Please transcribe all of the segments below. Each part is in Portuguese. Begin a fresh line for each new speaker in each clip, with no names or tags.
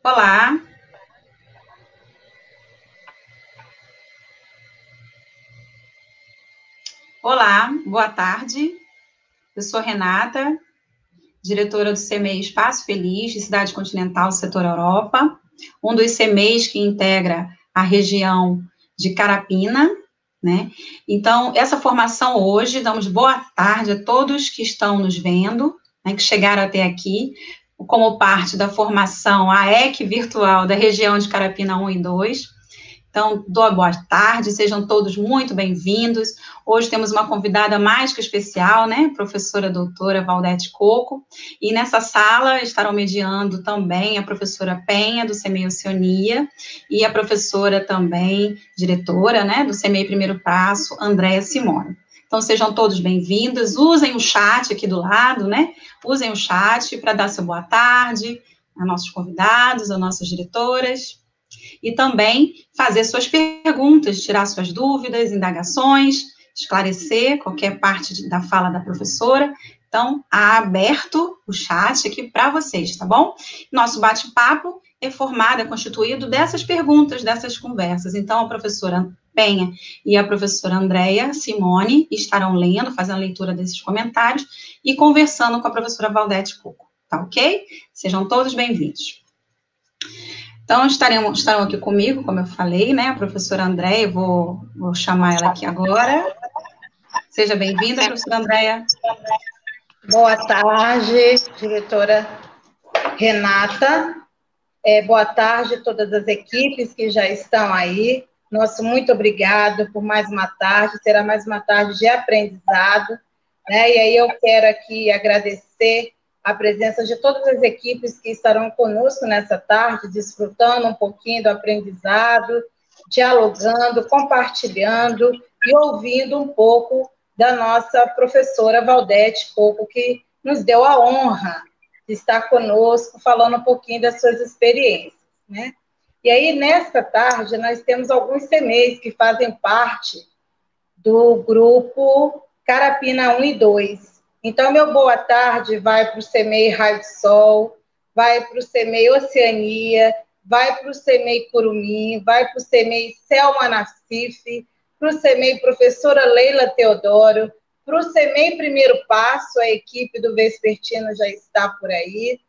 Olá, olá, boa tarde. Eu sou Renata, diretora do CEMEI Espaço Feliz, de Cidade Continental, Setor Europa, um dos CEMEIs que integra a região de Carapina, né? Então, essa formação hoje, damos boa tarde a todos que estão nos vendo, né, que chegaram até aqui, como parte da formação AEC virtual da região de Carapina 1 e 2. Então, dou a boa tarde, sejam todos muito bem-vindos. Hoje temos uma convidada mais que especial, né? Professora doutora Valdete Coco. E nessa sala estarão mediando também a professora Penha, do CEMEI Oceania, e a professora também, diretora, né, do CEMEI Primeiro Passo, Andréa Simone. Então, sejam todos bem-vindos. Usem o chat aqui do lado, né? Usem o chat para dar seu boa tarde a nossos convidados, a nossas diretoras. E também fazer suas perguntas, tirar suas dúvidas, indagações, esclarecer qualquer parte da fala da professora. Então, há aberto o chat aqui para vocês, tá bom? Nosso bate-papo é formado, é constituído dessas perguntas, dessas conversas. Então, a professora Penha e a professora Andréa Simone estarão lendo, fazendo a leitura desses comentários e conversando com a professora Valdete Coco, tá ok? Sejam todos bem-vindos. Então, estarão aqui comigo, como eu falei, né, a professora Andréia, vou chamar ela aqui agora. Seja bem-vinda, professora Andréia.
Boa tarde, diretora Renata. Boa tarde a todas as equipes que já estão aí. Nosso muito obrigado por mais uma tarde, será mais uma tarde de aprendizado, né? E aí eu quero aqui agradecer a presença de todas as equipes que estarão conosco nessa tarde, desfrutando um pouquinho do aprendizado, dialogando, compartilhando e ouvindo um pouco da nossa professora Valdete Coco, que nos deu a honra de estar conosco, falando um pouquinho das suas experiências, né? E aí, nesta tarde, nós temos alguns CEMEIs que fazem parte do grupo Carapina 1 e 2. Então, meu boa tarde vai para o CEMEI Raio de Sol, vai para o CEMEI Oceania, vai para o CEMEI Curumim, vai para o CEMEI Selma Nassif, para o CEMEI Professora Leila Teodoro, para o CEMEI Primeiro Passo, a equipe do Vespertino já está por aí,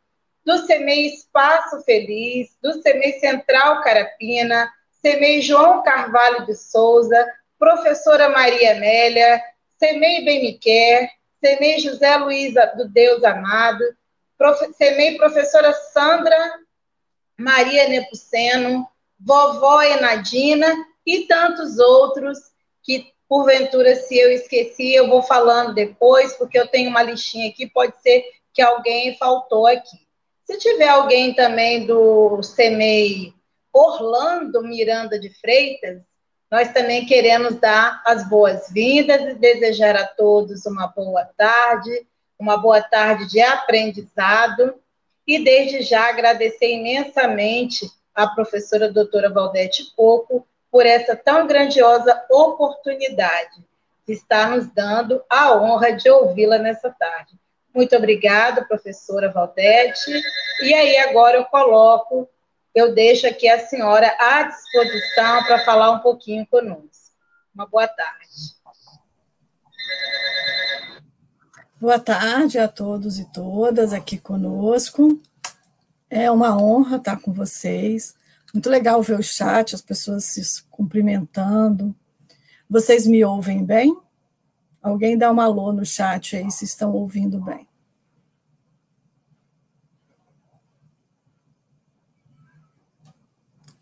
do CEMEI Espaço Feliz, do CEMEI Central Carapina, CEMEI João Carvalho de Souza, professora Maria Amélia, CEMEI Bem Me Quer, CEMEI José Luiz do Deus Amado, CEMEI professora Sandra Maria Nepomuceno, vovó Enadina e tantos outros que, porventura, se eu esqueci, eu vou falando depois, porque eu tenho uma listinha aqui, pode ser que alguém faltou aqui. Se tiver alguém também do CEMEI Orlando Miranda de Freitas, nós também queremos dar as boas-vindas e desejar a todos uma boa tarde de aprendizado, e desde já agradecer imensamente à professora doutora Valdete Coco por essa tão grandiosa oportunidade de estar nos dando a honra de ouvi-la nessa tarde. Muito obrigada, professora Valdete. E aí agora eu deixo aqui a senhora à disposição para falar um pouquinho conosco. Uma boa tarde.
Boa tarde a todos e todas aqui conosco. É uma honra estar com vocês. Muito legal ver o chat, as pessoas se cumprimentando. Vocês me ouvem bem? Alguém dá um alô no chat aí se estão ouvindo bem.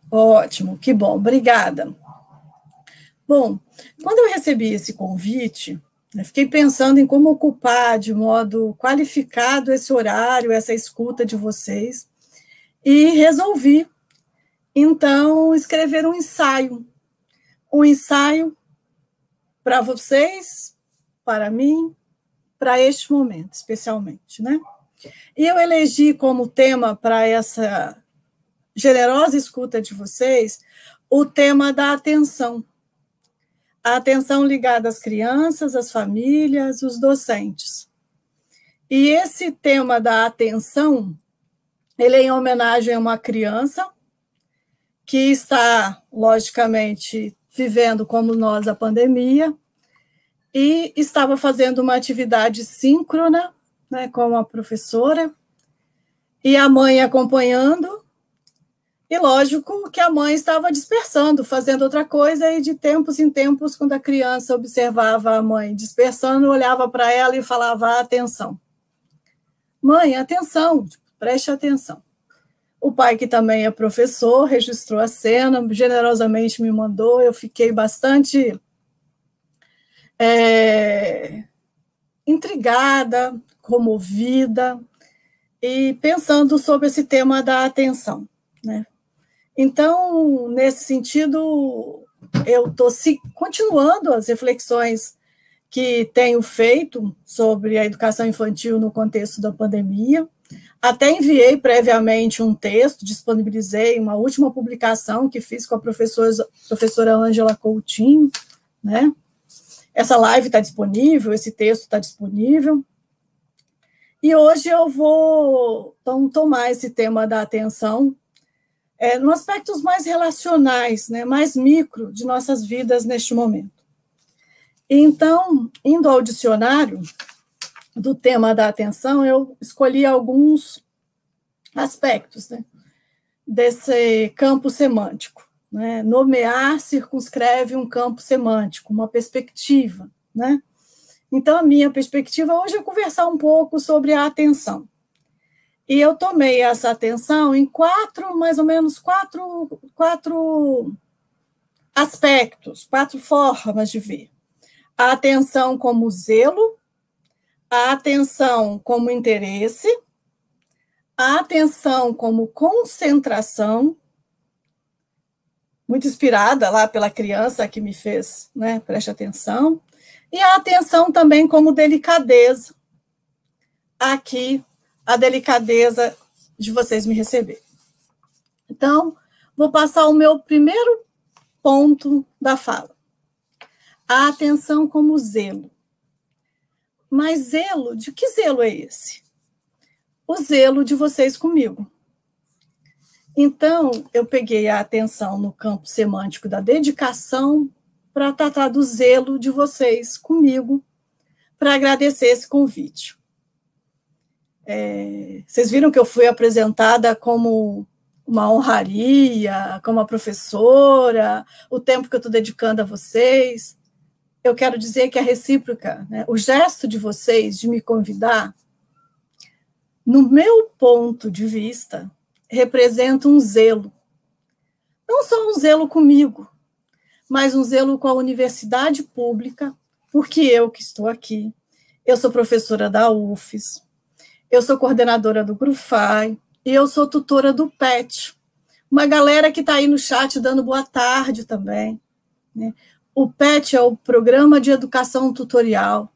Ótimo, que bom, obrigada. Bom, quando eu recebi esse convite, eu fiquei pensando em como ocupar de modo qualificado esse horário, essa escuta de vocês, e resolvi, então, escrever um ensaio para vocês, para mim, para este momento, especialmente, né? E eu elegi como tema para essa generosa escuta de vocês o tema da atenção. A atenção ligada às crianças, às famílias, os docentes. E esse tema da atenção, Ele é em homenagem a uma criança que está, logicamente, vivendo como nós a pandemia, e estava fazendo uma atividade síncrona, né, com a professora, e a mãe acompanhando, e lógico que a mãe estava dispersando, fazendo outra coisa, e de tempos em tempos, quando a criança observava a mãe dispersando, olhava para ela e falava, atenção. Mãe, atenção, preste atenção. O pai, que também é professor, registrou a cena, generosamente me mandou, eu fiquei bastante intrigada, comovida, e pensando sobre esse tema da atenção, né? Então, nesse sentido, eu estou continuando as reflexões que tenho feito sobre a educação infantil no contexto da pandemia. Até enviei previamente um texto, disponibilizei uma última publicação que fiz com a professora Ângela Coutinho, né? Essa live está disponível, esse texto está disponível. E hoje eu vou então, tomar esse tema da atenção nos aspectos mais relacionais, né, mais micro de nossas vidas neste momento. Então, indo ao dicionário do tema da atenção, eu escolhi alguns aspectos, né, desse campo semântico. Né? Nomear circunscreve um campo semântico, uma perspectiva. Né? Então, a minha perspectiva hoje é conversar um pouco sobre a atenção. E eu tomei essa atenção em mais ou menos quatro aspectos, 4 formas de ver. A atenção como zelo, a atenção como interesse, a atenção como concentração, muito inspirada lá pela criança que me fez, né, preste atenção, e a atenção também como delicadeza. Aqui, a delicadeza de vocês me receberem. Então, vou passar o meu primeiro ponto da fala. A atenção como zelo. Mas zelo, de que zelo é esse? O zelo de vocês comigo. Então, eu peguei a atenção no campo semântico da dedicação para tratar do zelo de vocês comigo, para agradecer esse convite. Vocês viram que eu fui apresentada como uma honraria, como uma professora, o tempo que eu estou dedicando a vocês. Eu quero dizer que a recíproca, né, o gesto de vocês de me convidar, no meu ponto de vista, representa um zelo. Não só um zelo comigo, mas um zelo com a universidade pública, porque eu que estou aqui, eu sou professora da UFES, eu sou coordenadora do GRUFAI, e eu sou tutora do PET. Uma galera que está aí no chat dando boa tarde também. Né? O PET é o Programa de Educação Tutorial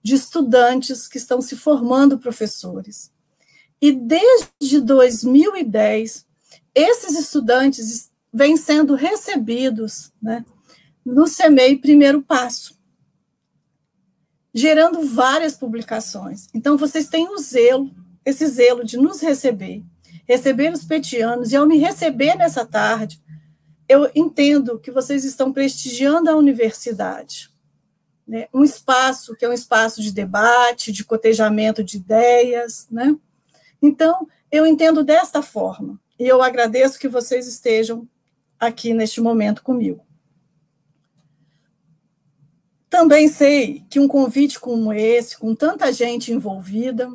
de estudantes que estão se formando professores. E desde 2010, esses estudantes vêm sendo recebidos, né, no CEMEI Primeiro Passo, gerando várias publicações. Então, vocês têm o zelo, esse zelo de nos receber os petianos, e ao me receber nessa tarde, eu entendo que vocês estão prestigiando a universidade, né? Um espaço que é um espaço de debate, de cotejamento de ideias, né? Então, eu entendo desta forma, e eu agradeço que vocês estejam aqui neste momento comigo. Também sei que um convite como esse, com tanta gente envolvida,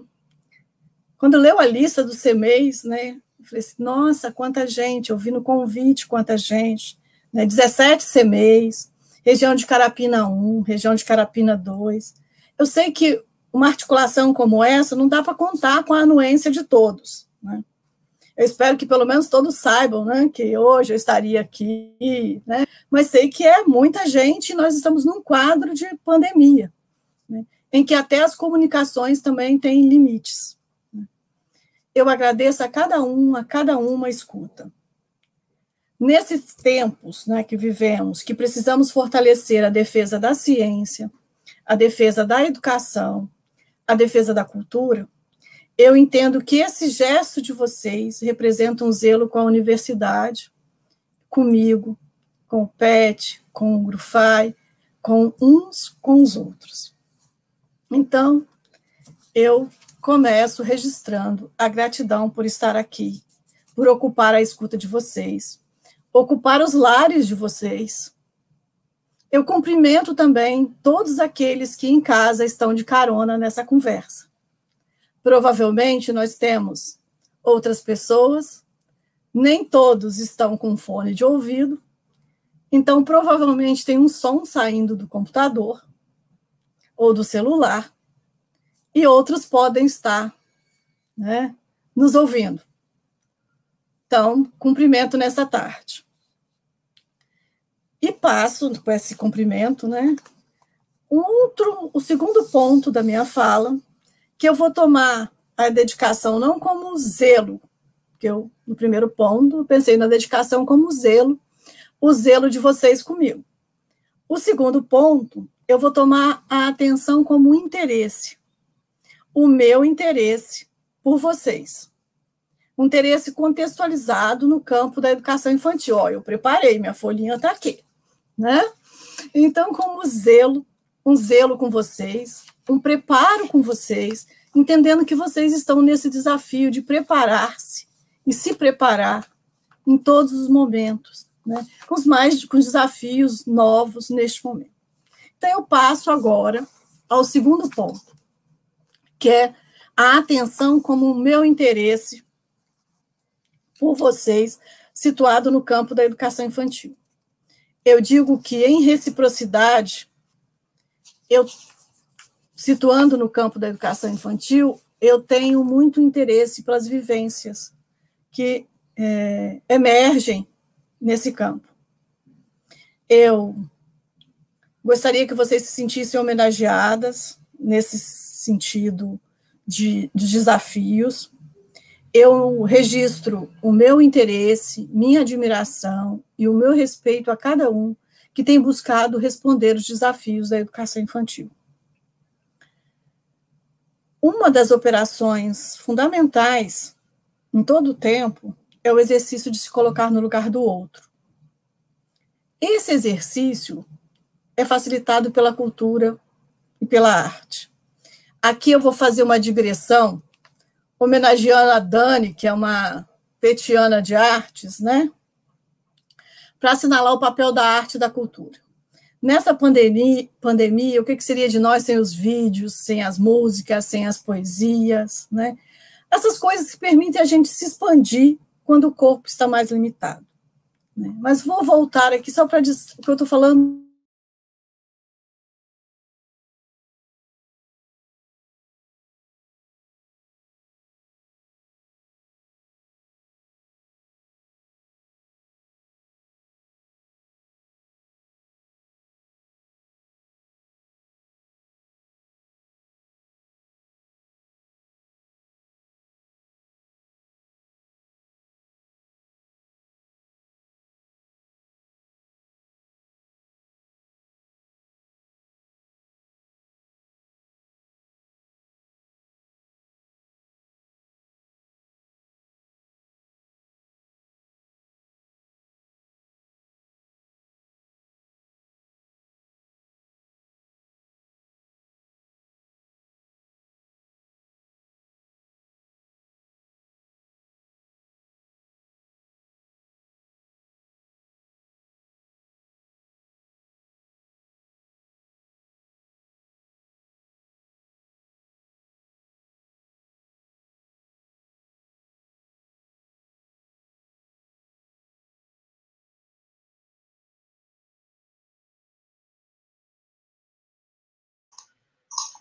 quando leu a lista dos CEMEIs, né, eu falei assim, nossa, quanta gente, eu vi no convite quanta gente, né, 17 CEMEIs, região de Carapina 1, região de Carapina 2. Eu sei que uma articulação como essa não dá para contar com a anuência de todos, né? Eu espero que pelo menos todos saibam, né, que hoje eu estaria aqui, né, mas sei que é muita gente e nós estamos num quadro de pandemia, né, em que até as comunicações também têm limites. Eu agradeço a cada uma a escuta. Nesses tempos, né, que vivemos, que precisamos fortalecer a defesa da ciência, a defesa da educação, a defesa da cultura, eu entendo que esse gesto de vocês representa um zelo com a universidade, comigo, com o PET, com o Grufai, com uns com os outros. Então, eu começo registrando a gratidão por estar aqui, por ocupar a escuta de vocês, ocupar os lares de vocês. Eu cumprimento também todos aqueles que em casa estão de carona nessa conversa. Provavelmente nós temos outras pessoas, nem todos estão com fone de ouvido, então provavelmente tem um som saindo do computador ou do celular, e outros podem estar, né, nos ouvindo. Então, cumprimento nessa tarde. E passo com esse cumprimento, né, o segundo ponto da minha fala, que eu vou tomar a dedicação não como zelo, que eu, no primeiro ponto, pensei na dedicação como zelo, o zelo de vocês comigo. O segundo ponto, eu vou tomar a atenção como interesse, o meu interesse por vocês. Um interesse contextualizado no campo da educação infantil. Ó, eu preparei, minha folhinha está aqui, né? Então, como zelo, um zelo com vocês, um preparo com vocês, entendendo que vocês estão nesse desafio de preparar-se e se preparar em todos os momentos, né? Com desafios novos neste momento. Então, eu passo agora ao segundo ponto, que é a atenção como o meu interesse por vocês, situado no campo da educação infantil. Eu digo que, em reciprocidade, situando no campo da educação infantil, eu tenho muito interesse pelas vivências que emergem nesse campo. Eu gostaria que vocês se sentissem homenageadas nesse sentido de desafios. Eu registro o meu interesse, minha admiração e o meu respeito a cada um que tem buscado responder os desafios da educação infantil. Uma das operações fundamentais em todo o tempo é o exercício de se colocar no lugar do outro. Esse exercício é facilitado pela cultura e pela arte. Aqui eu vou fazer uma digressão, homenageando a Dani, que é uma petiana de artes, né? Para assinalar o papel da arte e da cultura. Nessa pandemia, o que seria de nós sem os vídeos, sem as músicas, sem as poesias, né? Essas coisas que permitem a gente se expandir quando o corpo está mais limitado, né? Mas vou voltar aqui só para dizer o que eu estou falando.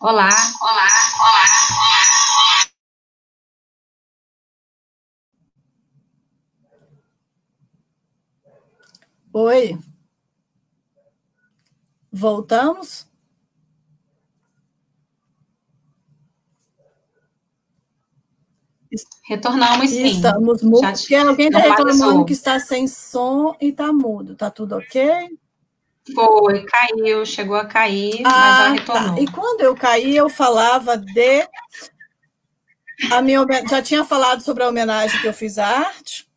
Olá.
Oi. Voltamos?
Retornamos, sim.
Estamos mudos, porque alguém está reclamando que está sem som e está mudo. Está tudo ok?
Foi, caiu, chegou a cair, mas já retornou.
Tá. E quando eu caí, eu falava de Já tinha falado sobre a homenagem que eu fiz à arte.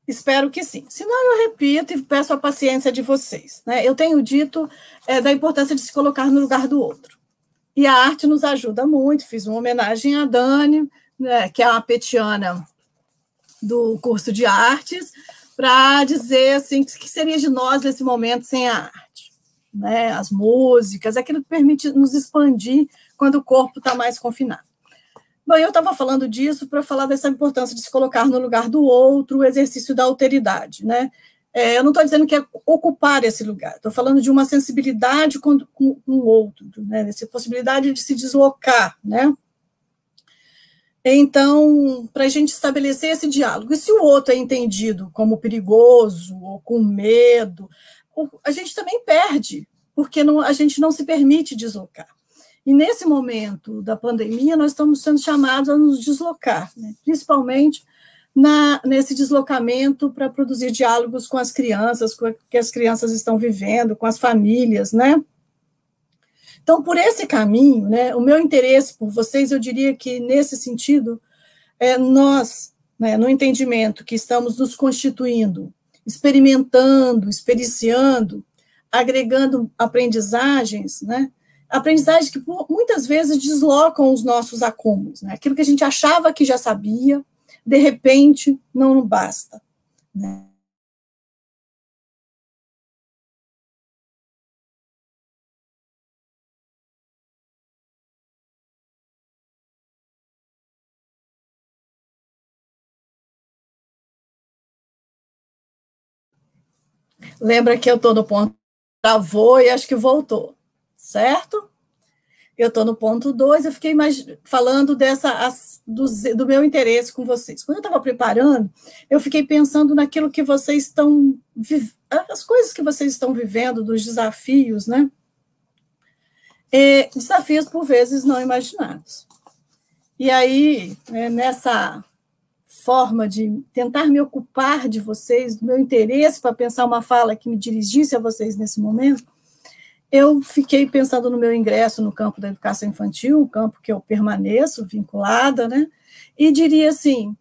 Espero que sim. Senão, eu repito e peço a paciência de vocês. Né? Eu tenho dito da importância de se colocar no lugar do outro. E a arte nos ajuda muito. Fiz uma homenagem à Dani, né, que é uma petiana do curso de artes, para dizer assim, o que seria de nós nesse momento sem a arte. Né? As músicas, aquilo que permite nos expandir quando o corpo está mais confinado. Bom, eu estava falando disso para falar dessa importância de se colocar no lugar do outro, o exercício da alteridade, né? Eu não estou dizendo que é ocupar esse lugar, estou falando de uma sensibilidade com o outro, né? Essa possibilidade de se deslocar, né? Então, para a gente estabelecer esse diálogo, e se o outro é entendido como perigoso ou com medo, a gente também perde, porque a gente não se permite deslocar. E nesse momento da pandemia, nós estamos sendo chamados a nos deslocar, né? Principalmente nesse deslocamento para produzir diálogos com as crianças, com o que as crianças estão vivendo, com as famílias, né? Então, por esse caminho, né, o meu interesse por vocês, eu diria que, nesse sentido, nós, né, no entendimento que estamos nos constituindo, experimentando, experienciando, agregando aprendizagens, né? Aprendizagens que muitas vezes deslocam os nossos acúmulos, né? Aquilo que a gente achava que já sabia, de repente, não basta, né? Lembra que eu estou no ponto, travou e acho que voltou, certo? Eu estou no ponto 2, eu fiquei falando do meu interesse com vocês. Quando eu estava preparando, eu fiquei pensando naquilo que vocês estão, as coisas que vocês estão vivendo, dos desafios, né? Desafios, por vezes, não imaginados. E aí, nessa forma de tentar me ocupar de vocês, do meu interesse para pensar uma fala que me dirigisse a vocês nesse momento, eu fiquei pensando no meu ingresso no campo da educação infantil, um campo que eu permaneço vinculada, né? E diria assim,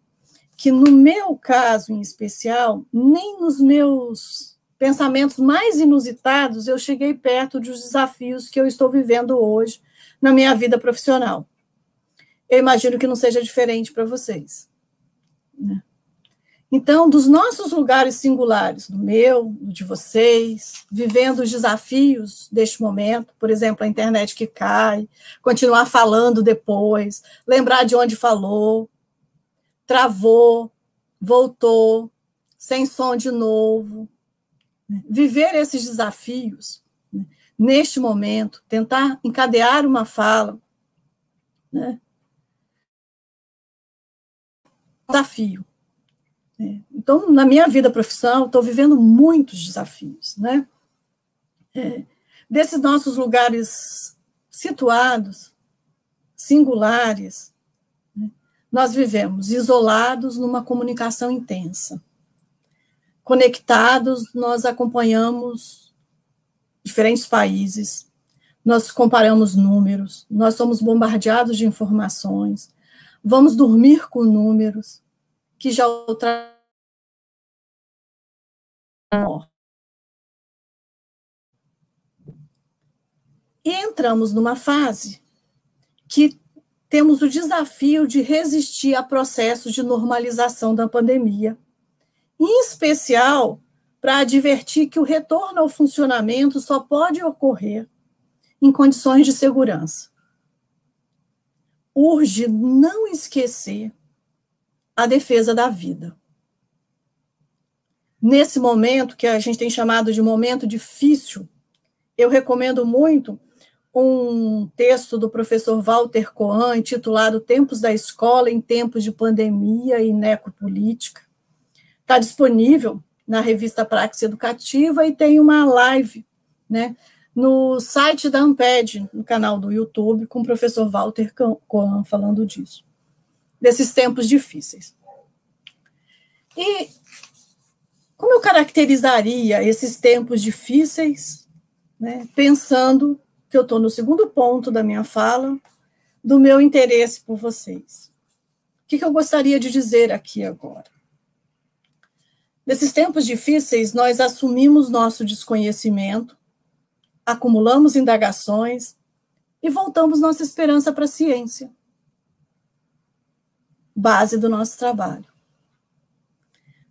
que no meu caso em especial, nem nos meus pensamentos mais inusitados eu cheguei perto dos desafios que eu estou vivendo hoje na minha vida profissional. Eu imagino que não seja diferente para vocês, né? Então, dos nossos lugares singulares, do meu, do de vocês, vivendo os desafios deste momento, por exemplo, a internet que cai, continuar falando depois, lembrar de onde falou, travou, voltou, sem som de novo, viver esses desafios, né, neste momento, tentar encadear uma fala, né, desafio. Então, na minha vida profissional, estou vivendo muitos desafios, né? Desses nossos lugares situados, singulares, né, nós vivemos isolados numa comunicação intensa. Conectados, nós acompanhamos diferentes países, nós comparamos números, nós somos bombardeados de informações, vamos dormir com números, que já e entramos numa fase que temos o desafio de resistir a processos de normalização da pandemia, em especial para advertir que o retorno ao funcionamento só pode ocorrer em condições de segurança. Urge não esquecer a defesa da vida. Nesse momento, que a gente tem chamado de momento difícil, eu recomendo muito um texto do professor Walter Coan, intitulado Tempos da Escola em Tempos de Pandemia e Necropolítica. Está disponível na revista Praxis Educativa e tem uma live, né, no site da Amped, no canal do YouTube, com o professor Walter Coan falando disso, desses tempos difíceis. E como eu caracterizaria esses tempos difíceis, né, pensando que eu estou no segundo ponto da minha fala, do meu interesse por vocês. O que eu gostaria de dizer aqui agora? Nesses tempos difíceis, nós assumimos nosso desconhecimento, acumulamos indagações e voltamos nossa esperança para a ciência, base do nosso trabalho.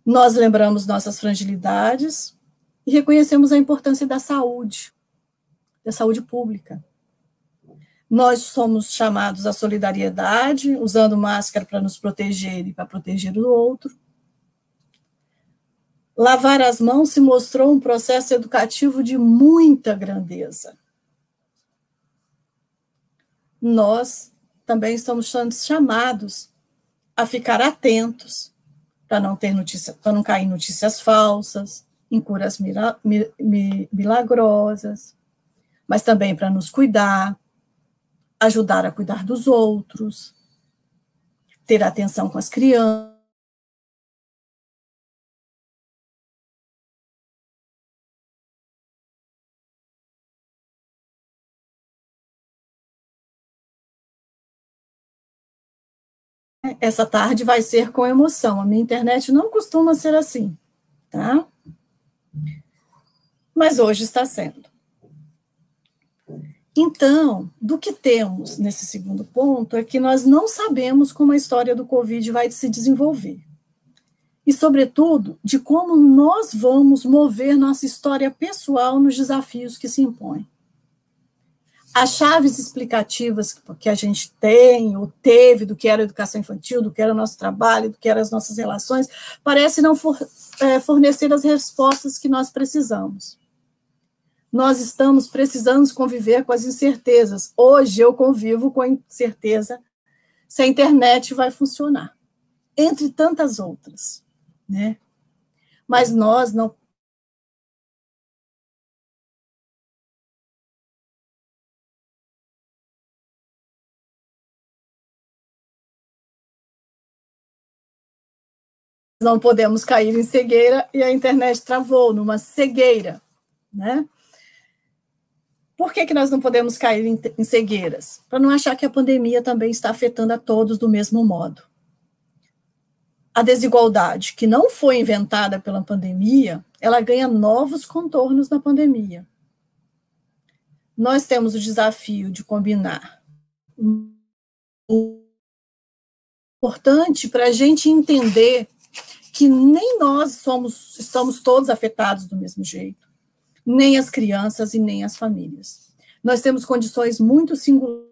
Nós lembramos nossas fragilidades e reconhecemos a importância da saúde pública. Nós somos chamados à solidariedade, usando máscara para nos proteger e para proteger o outro. Lavar as mãos se mostrou um processo educativo de muita grandeza. Nós também estamos sendo chamados a ficar atentos para não cair em notícias falsas, em curas milagrosas, mas também para nos cuidar, ajudar a cuidar dos outros, ter atenção com as crianças. Essa tarde vai ser com emoção. A minha internet não costuma ser assim, tá? Mas hoje está sendo. Então, do que temos nesse segundo ponto é que nós não sabemos como a história do Covid vai se desenvolver. E, sobretudo, de como nós vamos mover nossa história pessoal nos desafios que se impõem. As chaves explicativas que a gente tem ou teve do que era a educação infantil, do que era o nosso trabalho, do que eram as nossas relações, parece não fornecer as respostas que nós precisamos. Nós estamos precisando conviver com as incertezas. Hoje eu convivo com a incerteza se a internet vai funcionar, entre tantas outras, né? Mas nós não podemos cair em cegueira, e a internet travou numa cegueira, né? Por que nós não podemos cair em cegueiras? Para não achar que a pandemia também está afetando a todos do mesmo modo. A desigualdade, que não foi inventada pela pandemia, ela ganha novos contornos na pandemia. Nós temos o desafio de combinar o importante para a gente entender que nem nós estamos todos afetados do mesmo jeito, nem as crianças e nem as famílias. Nós temos condições muito singulares.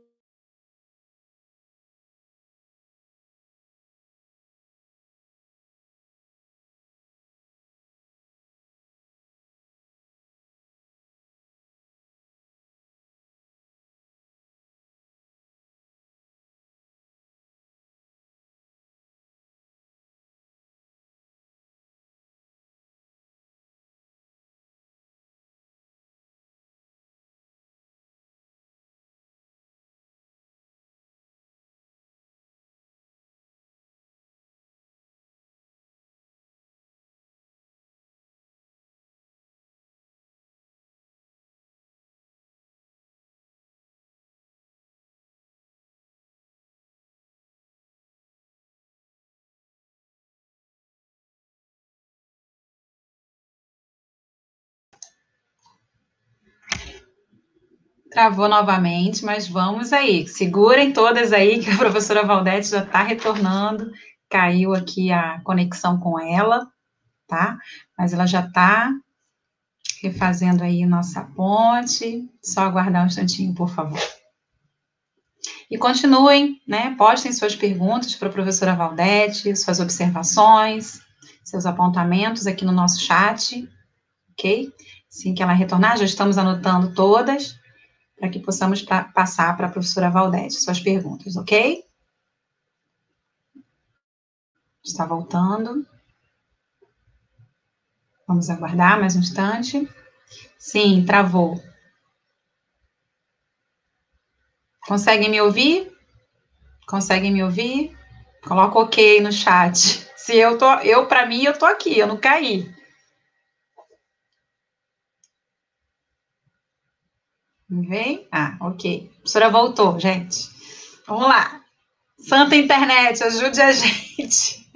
Travou novamente, mas vamos aí. Segurem todas aí, que a professora Valdete já está retornando. Caiu aqui a conexão com ela, tá? Mas ela já está refazendo aí nossa ponte. Só aguardar um instantinho, por favor. E continuem, né? Postem suas perguntas para a professora Valdete, suas observações, seus apontamentos aqui no nosso chat, ok? Assim que ela retornar, já estamos anotando todas, para que possamos passar para a professora Valdete suas perguntas, ok? Está voltando. Vamos aguardar mais um instante. Sim, travou. Conseguem me ouvir? Conseguem me ouvir? Coloca ok no chat. Se para mim, eu tô aqui, eu não caí. Vem? Ah, ok. A professora voltou, gente. Vamos lá. Santa Internet, ajude a gente.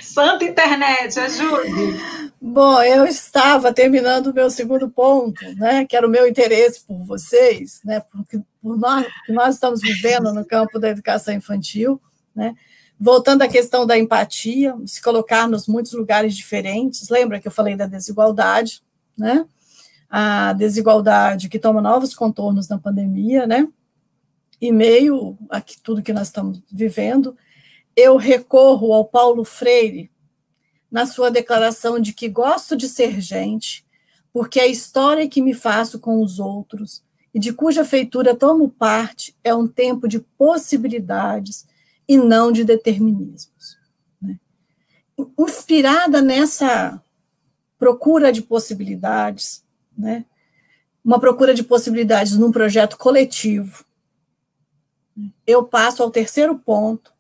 Santa Internet, ajude.
Bom, eu estava terminando o meu segundo ponto, né, que era o meu interesse por vocês, né, por nós, que nós estamos vivendo no campo da educação infantil, né, voltando à questão da empatia, se colocar nos muitos lugares diferentes. Lembra que eu falei da desigualdade, né? A desigualdade que toma novos contornos na pandemia, né? E meio a tudo que nós estamos vivendo, eu recorro ao Paulo Freire na sua declaração de que gosto de ser gente, porque a história que me faço com os outros e de cuja feitura tomo parte é um tempo de possibilidades e não de determinismos. Né? Inspirada nessa procura de possibilidades, né? Uma procura de possibilidades num projeto coletivo, eu passo ao terceiro ponto,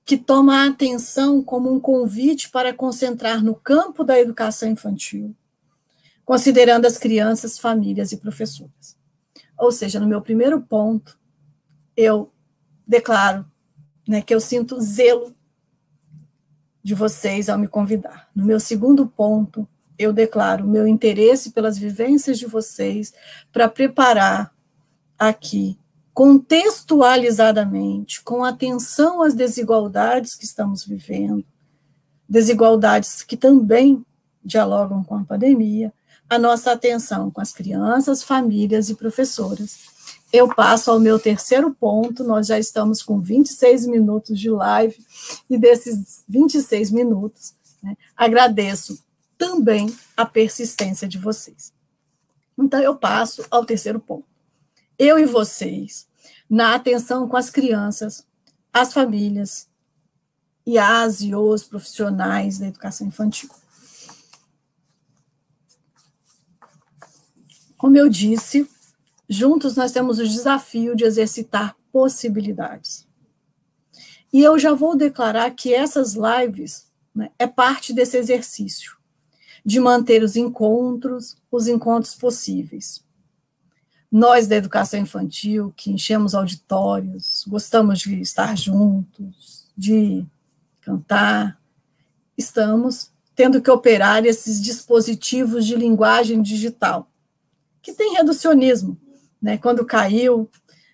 que toma a atenção como um convite para concentrar no campo da educação infantil, considerando as crianças, famílias e professores. Ou seja, no meu primeiro ponto, eu declaro, né, que eu sinto zelo de vocês ao me convidar. No meu segundo ponto, eu declaro meu interesse pelas vivências de vocês para preparar aqui, contextualizadamente, com atenção às desigualdades que estamos vivendo, desigualdades que também dialogam com a pandemia, a nossa atenção com as crianças, famílias e professoras. Eu passo ao meu terceiro ponto, nós já estamos com 26 minutos de live, e desses 26 minutos, né, agradeço também a persistência de vocês. Então, eu passo ao terceiro ponto. Eu e vocês, na atenção com as crianças, as famílias e as e os profissionais da educação infantil. Como eu disse, juntos nós temos o desafio de exercitar possibilidades. E eu já vou declarar que essas lives, né, é parte desse exercício, de manter os encontros possíveis. Nós da educação infantil, que enchemos auditórios, gostamos de estar juntos, de cantar, estamos tendo que operar esses dispositivos de linguagem digital, que tem reducionismo, né? Quando caiu,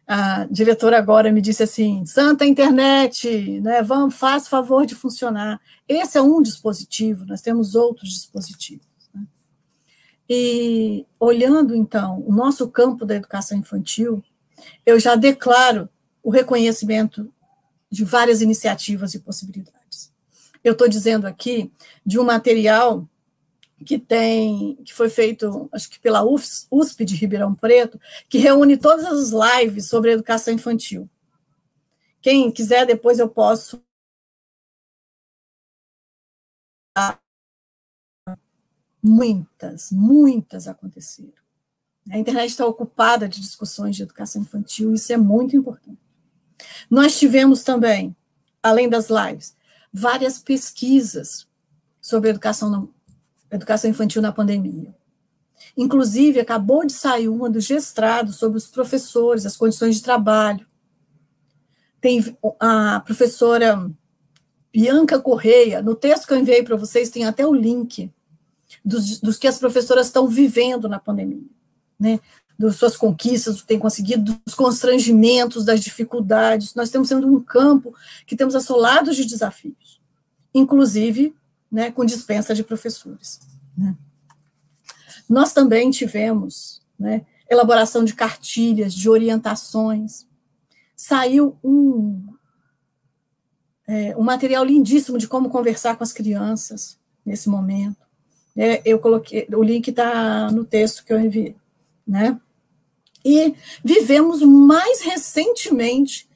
a diretora agora me disse assim, Santa Internet, né? Faz favor de funcionar. Esse é um dispositivo, nós temos outros dispositivos. Né? E olhando, então, o nosso campo da educação infantil, eu já declaro o reconhecimento de várias iniciativas e possibilidades. Eu estou dizendo aqui de um material que foi feito, acho que pela USP de Ribeirão Preto, que reúne todas as lives sobre educação infantil. Quem quiser, depois eu posso. Muitas aconteceram. A internet está ocupada de discussões de educação infantil, e isso é muito importante. Nós tivemos também, além das lives, várias pesquisas sobre educação infantil na pandemia. Inclusive, acabou de sair uma do Gestrado sobre os professores, as condições de trabalho. Tem a professora Bianca Correia, no texto que eu enviei para vocês, tem até o link dos que as professoras estão vivendo na pandemia, né? Das suas conquistas, do que têm conseguido, dos constrangimentos, das dificuldades. Nós estamos sendo um campo que temos assolados de desafios, inclusive, né, com dispensa de professores. Né? Nós também tivemos, né, elaboração de cartilhas, de orientações. Saiu um material lindíssimo de como conversar com as crianças nesse momento. Eu coloquei, o link está no texto que eu enviei. Né? E vivemos mais recentemente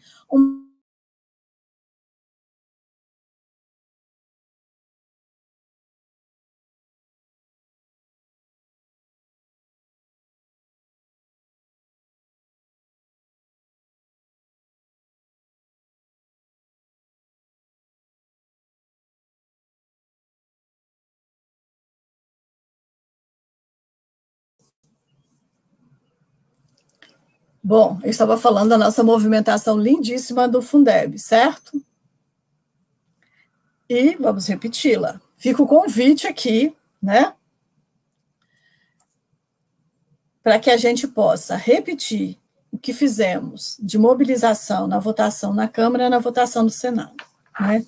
Bom, eu estava falando da nossa movimentação lindíssima do Fundeb, certo? E vamos repeti-la. Fica o convite aqui, né? Para que a gente possa repetir o que fizemos de mobilização na votação na Câmara e na votação do Senado, né?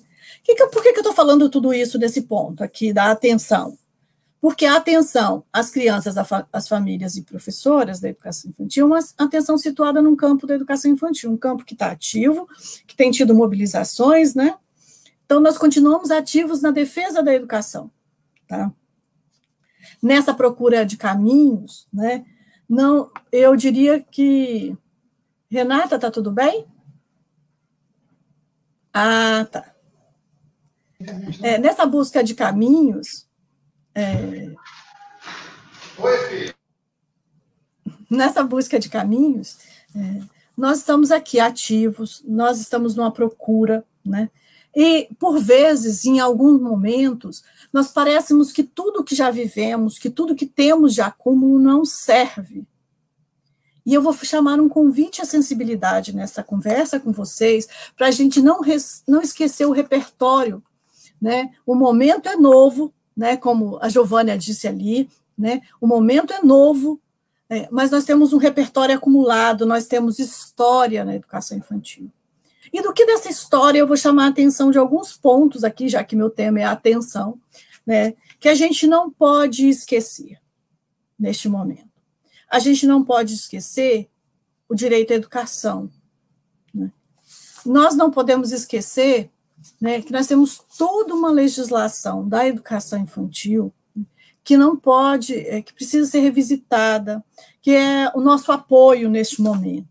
Por que eu estou falando tudo isso nesse ponto aqui, da atenção? Porque a atenção às crianças, às famílias e professoras da educação infantil, uma atenção situada num campo da educação infantil, um campo que está ativo, que tem tido mobilizações, né? Então, nós continuamos ativos na defesa da educação, tá? Nessa procura de caminhos, né? Não, eu diria que... Renata, tá tudo bem? Ah, tá. Nessa busca de caminhos...
Oi, filho.
Nessa busca de caminhos, nós estamos aqui ativos, nós estamos numa procura, né? E, por vezes, em alguns momentos, nós parecemos que tudo que já vivemos, que tudo que temos de acúmulo não serve. E eu vou chamar um convite à sensibilidade nessa conversa com vocês, para a gente não esquecer o repertório, né? O momento é novo, né? Como a Giovânia disse ali, né? O momento é novo, mas nós temos um repertório acumulado, nós temos história na educação infantil. E do que dessa história eu vou chamar a atenção de alguns pontos aqui, já que meu tema é a atenção, né? Que a gente não pode esquecer neste momento. A gente não pode esquecer o direito à educação, né? Nós não podemos esquecer, né, que nós temos toda uma legislação da educação infantil que não pode, que precisa ser revisitada, que é o nosso apoio neste momento.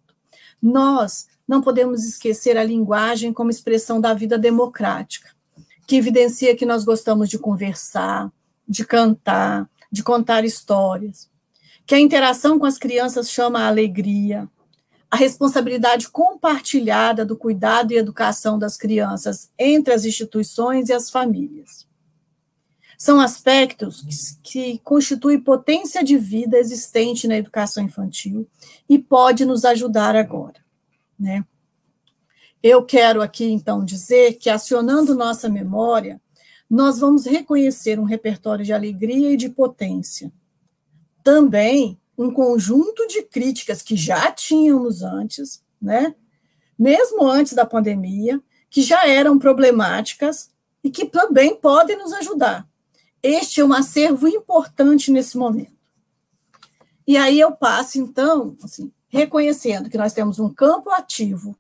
Nós não podemos esquecer a linguagem como expressão da vida democrática, que evidencia que nós gostamos de conversar, de cantar, de contar histórias, que a interação com as crianças chama a alegria, a responsabilidade compartilhada do cuidado e educação das crianças entre as instituições e as famílias. São aspectos que constituem potência de vida existente na educação infantil e pode nos ajudar agora, né? Eu quero aqui, então, dizer que, acionando nossa memória, nós vamos reconhecer um repertório de alegria e de potência. Também um conjunto de críticas que já tínhamos antes, né? Mesmo antes da pandemia, que já eram problemáticas e que também podem nos ajudar. Este é um acervo importante nesse momento. E aí eu passo, então, assim, reconhecendo que nós temos um campo ativo,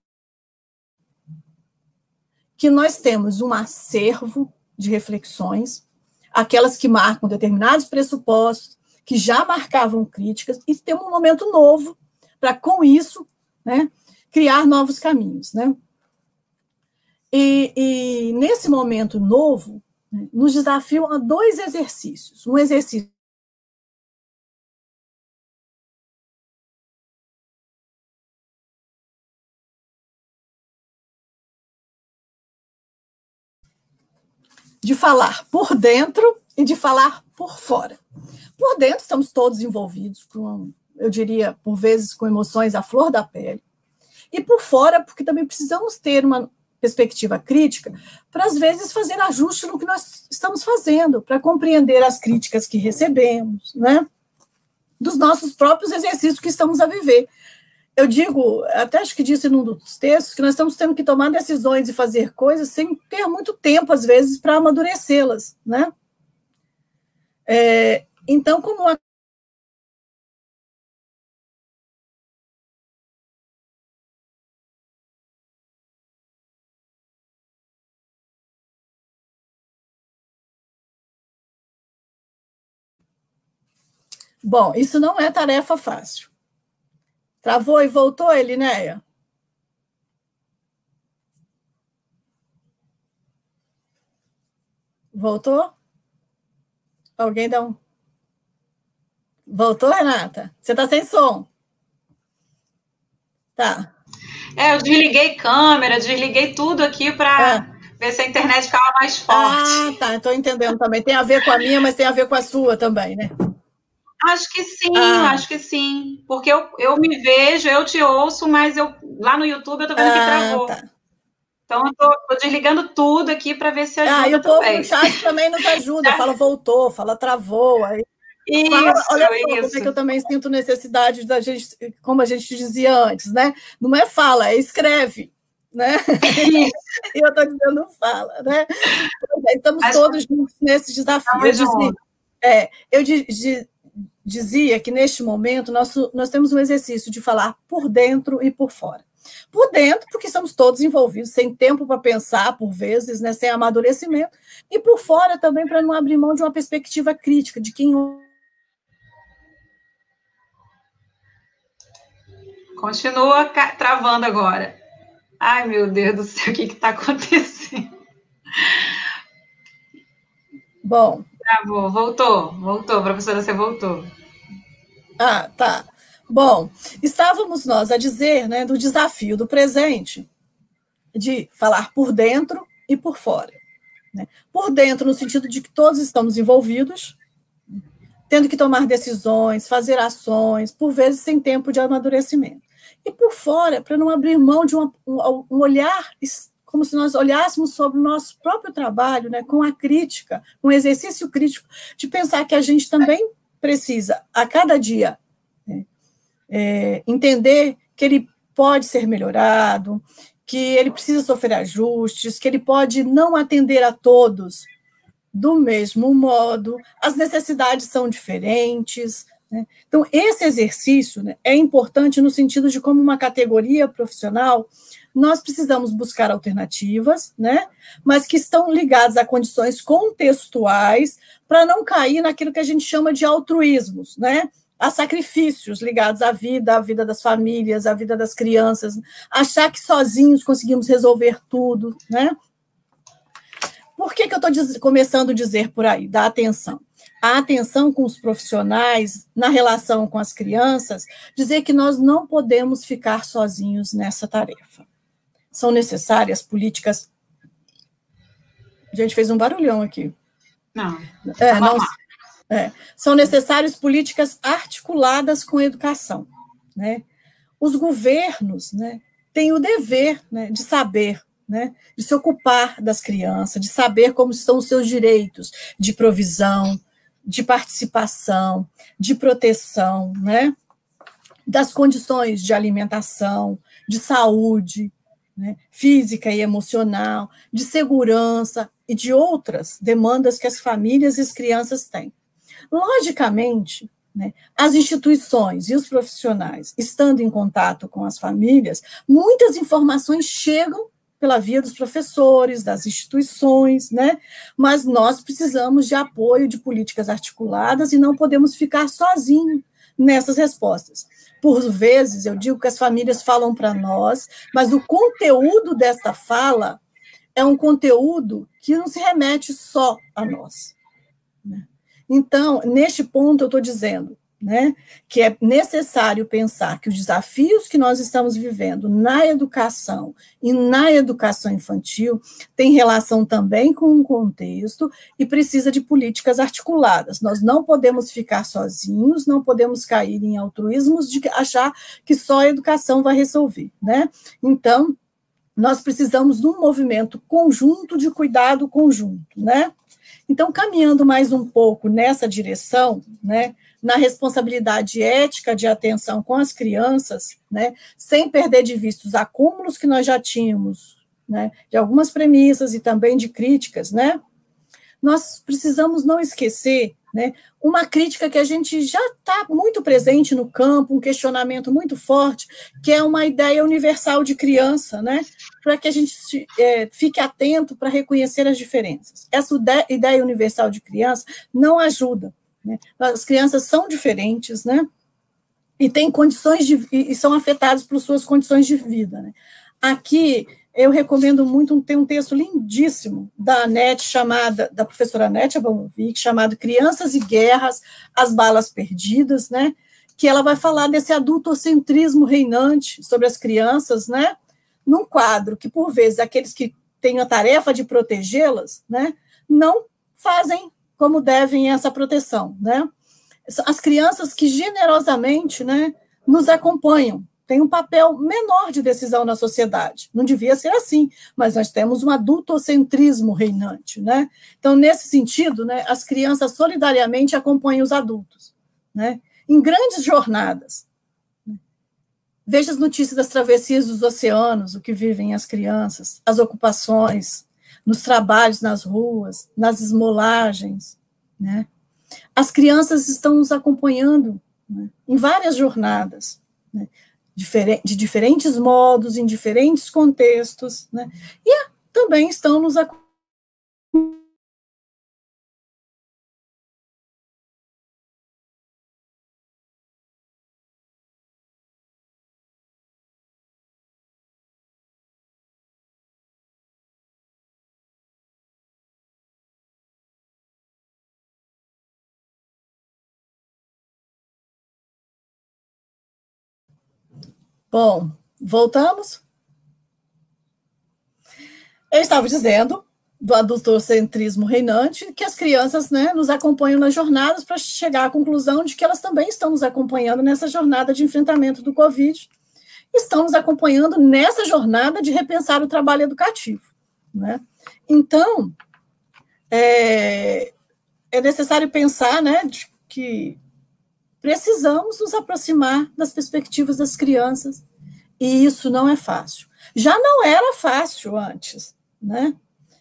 que nós temos um acervo de reflexões, aquelas que marcam determinados pressupostos, que já marcavam críticas, e tem um momento novo para, com isso, né, criar novos caminhos, né? E nesse momento novo, né, nos desafiam a dois exercícios. Um exercício de falar por dentro e de falar por fora. Por dentro, estamos todos envolvidos, eu diria, por vezes, com emoções à flor da pele. E por fora, porque também precisamos ter uma perspectiva crítica para, às vezes, fazer ajuste no que nós estamos fazendo, para compreender as críticas que recebemos, né? Dos nossos próprios exercícios que estamos a viver. Eu digo, até acho que disse num dos textos, que nós estamos tendo que tomar decisões e fazer coisas sem ter muito tempo, às vezes, para amadurecê-las, né? Então, como Bom, isso não é tarefa fácil. Travou e voltou, Elinéia? Voltou? Alguém dá um... Voltou, Renata? Você está sem som. Tá.
Eu desliguei câmera, desliguei tudo aqui para ver se a internet ficava mais forte.
Ah, tá, estou entendendo também. Tem a ver com a minha, mas tem a ver com a sua também, né?
Acho que sim, porque eu me vejo, eu te ouço, mas lá no YouTube eu tô vendo que travou. Tá. Então eu tô desligando tudo aqui para ver se ajuda
e o povo no chat também nos ajuda, fala voltou, fala travou, aí
isso,
olha só, como é que eu também sinto necessidade da gente, como a gente dizia antes, né? Não é fala, é escreve, né? E eu estou dizendo fala, né? Estamos todos juntos nesse desafio. Eu dizia que, neste momento, nós temos um exercício de falar por dentro e por fora. Por dentro, porque estamos todos envolvidos, sem tempo para pensar, por vezes, né, sem amadurecimento, e por fora também, para não abrir mão de uma perspectiva crítica, de quem...
Continua travando agora. Ai, meu Deus do céu, o que está acontecendo?
Bom.
Travou, voltou, professora, você voltou.
Tá. Bom, estávamos nós a dizer, né, do desafio do presente, de falar por dentro e por fora. Né? Por dentro, no sentido de que todos estamos envolvidos, tendo que tomar decisões, fazer ações, por vezes sem tempo de amadurecimento. E por fora, para não abrir mão de um olhar, como se nós olhássemos sobre o nosso próprio trabalho, né, com a crítica, com um exercício crítico, de pensar que a gente também precisa, a cada dia, entender que ele pode ser melhorado, que ele precisa sofrer ajustes, que ele pode não atender a todos do mesmo modo, as necessidades são diferentes. Né? Então, esse exercício, né, é importante no sentido de como uma categoria profissional, nós precisamos buscar alternativas, né, mas que estão ligadas a condições contextuais para não cair naquilo que a gente chama de altruísmos, né? A sacrifícios ligados à vida das famílias, à vida das crianças, achar que sozinhos conseguimos resolver tudo, né? Por que eu estou começando a dizer por aí? Da atenção. A atenção com os profissionais, na relação com as crianças, dizer que nós não podemos ficar sozinhos nessa tarefa. São necessárias políticas... A gente fez um barulhão aqui.
Não.
São necessárias políticas articuladas com a educação. Né? Os governos, né, têm o dever, né, de saber, né, de se ocupar das crianças, de saber como estão os seus direitos de provisão, de participação, de proteção, né, das condições de alimentação, de saúde, né, física e emocional, de segurança e de outras demandas que as famílias e as crianças têm. Logicamente, né, as instituições e os profissionais, estando em contato com as famílias, muitas informações chegam pela via dos professores, das instituições, né? Mas nós precisamos de apoio de políticas articuladas e não podemos ficar sozinhos nessas respostas. Por vezes, eu digo que as famílias falam para nós, mas o conteúdo desta fala é um conteúdo que não se remete só a nós. Né? Então, neste ponto, eu estou dizendo, né, que é necessário pensar que os desafios que nós estamos vivendo na educação e na educação infantil têm relação também com o contexto e precisa de políticas articuladas. Nós não podemos ficar sozinhos, não podemos cair em altruísmos de achar que só a educação vai resolver, né? Então, nós precisamos de um movimento conjunto de cuidado conjunto, né? Então, caminhando mais um pouco nessa direção, né, na responsabilidade ética de atenção com as crianças, né, sem perder de vista os acúmulos que nós já tínhamos, né, de algumas premissas e também de críticas, né, nós precisamos não esquecer, né, uma crítica que a gente já está muito presente no campo, um questionamento muito forte, que é uma ideia universal de criança, né, para que a gente fique atento para reconhecer as diferenças. Essa ideia universal de criança não ajuda. Né? As crianças são diferentes, né? E têm condições e são afetadas por suas condições de vida. Né? Aqui eu recomendo muito, tem um texto lindíssimo da da professora Anete Abamovic, chamado Crianças e Guerras, as Balas Perdidas, né? Que ela vai falar desse adultocentrismo reinante sobre as crianças, né? Num quadro que, por vezes, aqueles que têm a tarefa de protegê-las, né, não fazem como devem essa proteção, né? As crianças que generosamente, né, nos acompanham, têm um papel menor de decisão na sociedade. Não devia ser assim, mas nós temos um adultocentrismo reinante, né? Então, nesse sentido, né, as crianças solidariamente acompanham os adultos, né, em grandes jornadas. Veja as notícias das travessias dos oceanos, o que vivem as crianças, as ocupações, nos trabalhos nas ruas, nas esmolagens, né? As crianças estão nos acompanhando, né, em várias jornadas, né, de diferentes modos, em diferentes contextos, né, e também estão nos acompanhando. Bom, voltamos? Eu estava dizendo do adultocentrismo reinante, que as crianças, né, nos acompanham nas jornadas para chegar à conclusão de que elas também estão nos acompanhando nessa jornada de enfrentamento do Covid, estão nos acompanhando nessa jornada de repensar o trabalho educativo, né? Então, é necessário pensar, né, de que precisamos nos aproximar das perspectivas das crianças, e isso não é fácil. Já não era fácil antes, né?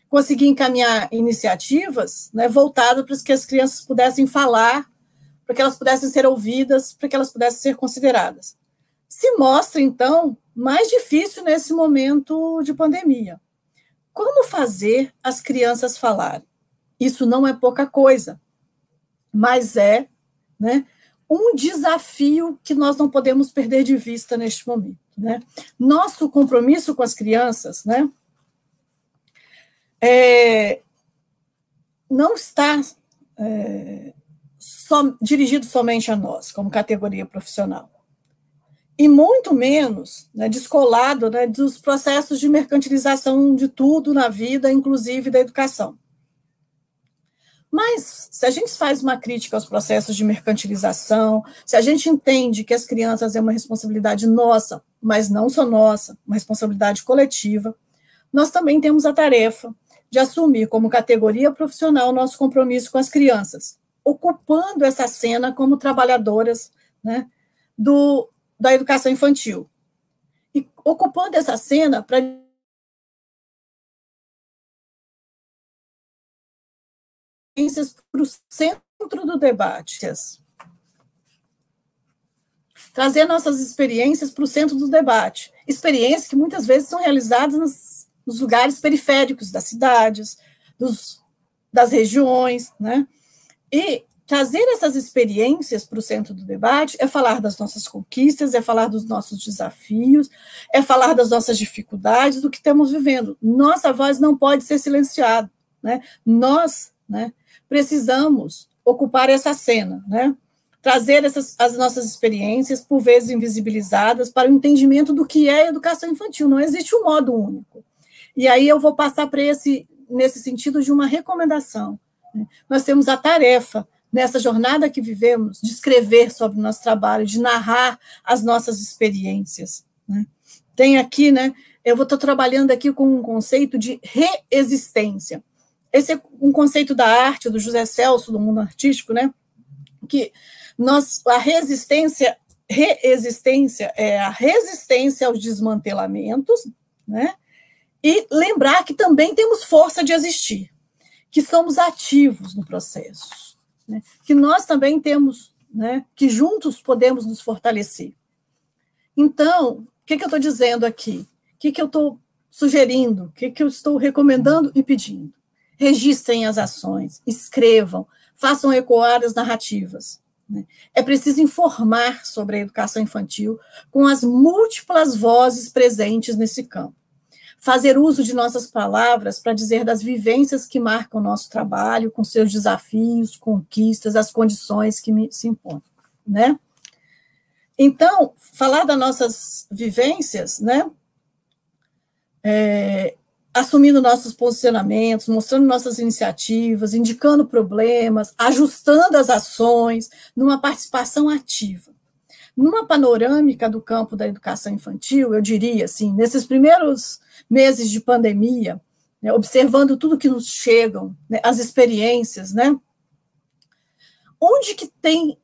Conseguir encaminhar iniciativas, né, voltadas para que as crianças pudessem falar, para que elas pudessem ser ouvidas, para que elas pudessem ser consideradas. Se mostra, então, mais difícil nesse momento de pandemia. Como fazer as crianças falarem? Isso não é pouca coisa, mas é, né, um desafio que nós não podemos perder de vista neste momento, né? Nosso compromisso com as crianças, né, não está dirigido somente a nós, como categoria profissional, e muito menos, né, descolado, né, dos processos de mercantilização de tudo na vida, inclusive da educação. Mas, se a gente faz uma crítica aos processos de mercantilização, se a gente entende que as crianças é uma responsabilidade nossa, mas não só nossa, uma responsabilidade coletiva, nós também temos a tarefa de assumir como categoria profissional nosso compromisso com as crianças, ocupando essa cena como trabalhadoras, né, da educação infantil. E ocupando essa cena para o centro do debate. Trazer nossas experiências para o centro do debate. Experiências que muitas vezes são realizadas nos lugares periféricos das cidades, das regiões, né? E trazer essas experiências para o centro do debate é falar das nossas conquistas, é falar dos nossos desafios, é falar das nossas dificuldades, do que estamos vivendo. Nossa voz não pode ser silenciada, né? Nós, né, precisamos ocupar essa cena, né? Trazer as nossas experiências, por vezes invisibilizadas, para o entendimento do que é educação infantil. Não existe um modo único. E aí eu vou passar para nesse sentido de uma recomendação. Né? Nós temos a tarefa, nessa jornada que vivemos, de escrever sobre o nosso trabalho, de narrar as nossas experiências. Né? Tem aqui, né, eu vou estar trabalhando aqui com um conceito de reexistência. Esse é um conceito da arte, do José Celso, do mundo artístico, né? Que a reexistência é a resistência aos desmantelamentos, né? E lembrar que também temos força de existir, que somos ativos no processo, né? Que nós também temos, né, que juntos podemos nos fortalecer. Então, o que eu estou dizendo aqui? O que eu estou sugerindo? O que eu estou recomendando e pedindo? Registrem as ações, escrevam, façam ecoar as narrativas. Né? É preciso informar sobre a educação infantil com as múltiplas vozes presentes nesse campo. Fazer uso de nossas palavras para dizer das vivências que marcam o nosso trabalho, com seus desafios, conquistas, as condições que se impõem. Né? Então, falar das nossas vivências, né, assumindo nossos posicionamentos, mostrando nossas iniciativas, indicando problemas, ajustando as ações, numa participação ativa. Numa panorâmica do campo da educação infantil, eu diria assim, nesses primeiros meses de pandemia, né, observando tudo que nos chegam, né, as experiências, né, onde que tem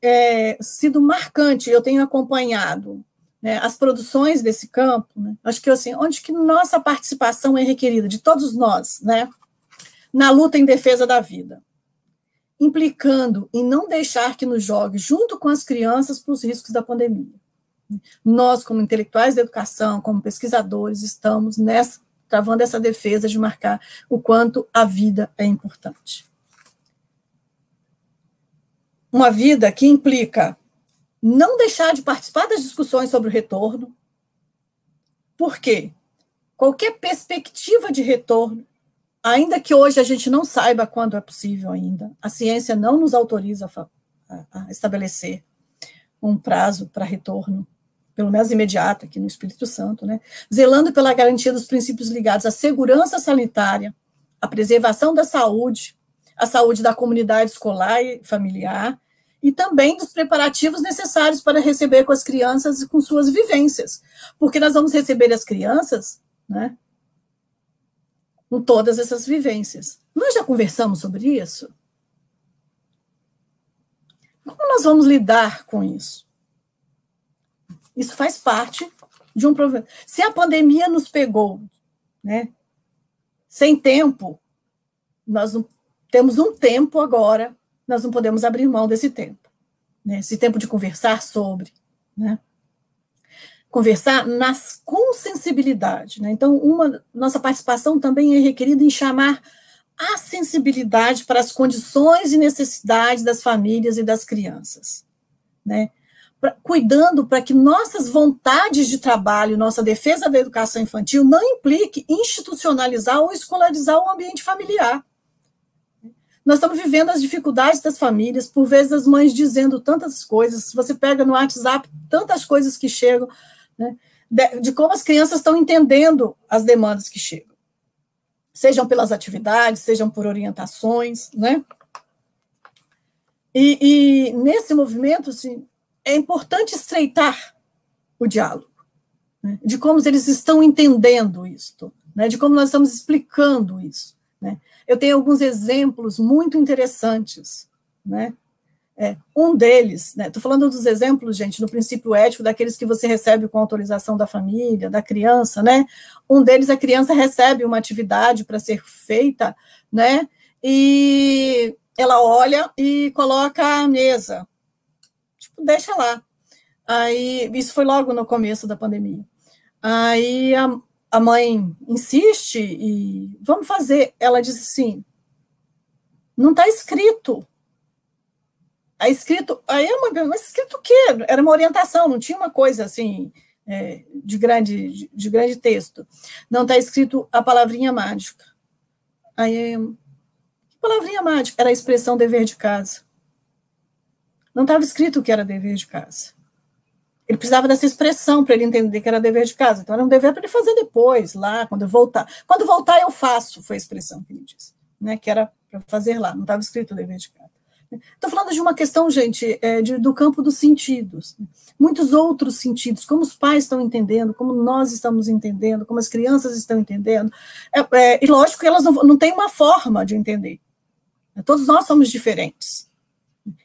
sido marcante, eu tenho acompanhado, né, as produções desse campo, né, acho que assim, onde que nossa participação é requerida, de todos nós, né, na luta em defesa da vida, implicando em não deixar que nos jogue junto com as crianças para os riscos da pandemia. Nós, como intelectuais da educação, como pesquisadores, estamos travando essa defesa de marcar o quanto a vida é importante. Uma vida que implica não deixar de participar das discussões sobre o retorno, porque qualquer perspectiva de retorno, ainda que hoje a gente não saiba quando é possível ainda, a ciência não nos autoriza a estabelecer um prazo para retorno, pelo menos imediato aqui no Espírito Santo, né? Zelando pela garantia dos princípios ligados à segurança sanitária, à preservação da saúde, à saúde da comunidade escolar e familiar, e também dos preparativos necessários para receber com as crianças e com suas vivências, porque nós vamos receber as crianças, né, com todas essas vivências. Nós já conversamos sobre isso? Como nós vamos lidar com isso? Isso faz parte de um problema. Se a pandemia nos pegou, né, sem tempo, nós não temos um tempo agora, nós não podemos abrir mão desse tempo, né, esse tempo de conversar sobre, né, conversar com sensibilidade, né? Então, nossa participação também é requerida em chamar a sensibilidade para as condições e necessidades das famílias e das crianças, né? Cuidando para que nossas vontades de trabalho, nossa defesa da educação infantil não implique institucionalizar ou escolarizar o ambiente familiar. Nós estamos vivendo as dificuldades das famílias, por vezes as mães dizendo tantas coisas, você pega no WhatsApp tantas coisas que chegam, né, de como as crianças estão entendendo as demandas que chegam, sejam pelas atividades, sejam por orientações, né? E nesse movimento, assim, é importante estreitar o diálogo, né, de como eles estão entendendo isso, né, de como nós estamos explicando isso, né? Eu tenho alguns exemplos muito interessantes, né? Um deles, né, estou falando dos exemplos, gente, no princípio ético, daqueles que você recebe com autorização da família, da criança, né? Um deles, a criança recebe uma atividade para ser feita, né? E ela olha e coloca a mesa, tipo, deixa lá. Aí, isso foi logo no começo da pandemia. Aí a mãe insiste e vamos fazer. Ela disse assim, não está escrito. Aí escrito, aí a mãe perguntou, mas escrito o quê? Era uma orientação, não tinha uma coisa assim, de grande texto. Não está escrito a palavrinha mágica. Aí, que palavrinha mágica? Era a expressão dever de casa. Não estava escrito o que era dever de casa. Ele precisava dessa expressão para ele entender que era dever de casa. Então, era um dever para ele fazer depois, lá, quando eu voltar. Quando voltar, eu faço, foi a expressão que ele disse, né, que era para fazer lá, não estava escrito o dever de casa. Estou falando de uma questão, gente, do campo dos sentidos. Muitos outros sentidos, como os pais estão entendendo, como nós estamos entendendo, como as crianças estão entendendo. E lógico que elas não têm uma forma de entender. Todos nós somos diferentes.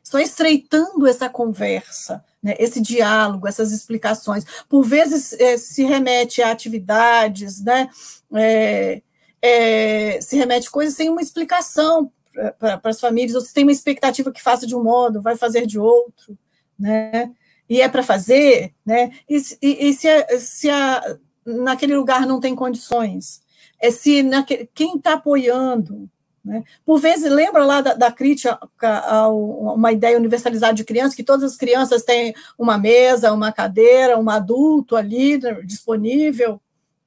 Só estreitando essa conversa, né, esse diálogo, essas explicações. Por vezes se remete a atividades, né, se remete a coisas sem uma explicação para as famílias, ou se tem uma expectativa que faça de um modo, vai fazer de outro, né? E é para fazer, né? E se naquele lugar não tem condições, quem está apoiando, né? Por vezes, lembra lá da crítica a uma ideia universalizada de criança, que todas as crianças têm uma mesa, uma cadeira, um adulto ali disponível,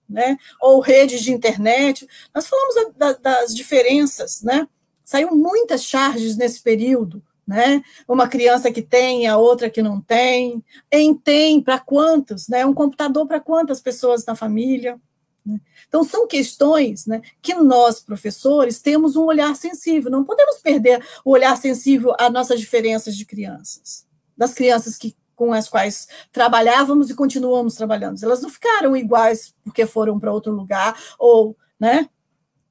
né? Ou redes de internet. Nós falamos das diferenças, né? Saiu muitas charges nesse período, né? Uma criança que tem, a outra que não tem. Tem para quantos, né? Um computador para quantas pessoas na família, né? Então, são questões, né, que nós, professores, temos um olhar sensível. Não podemos perder o olhar sensível às nossas diferenças de crianças, das crianças com as quais trabalhávamos e continuamos trabalhando. Elas não ficaram iguais porque foram para outro lugar, ou, né?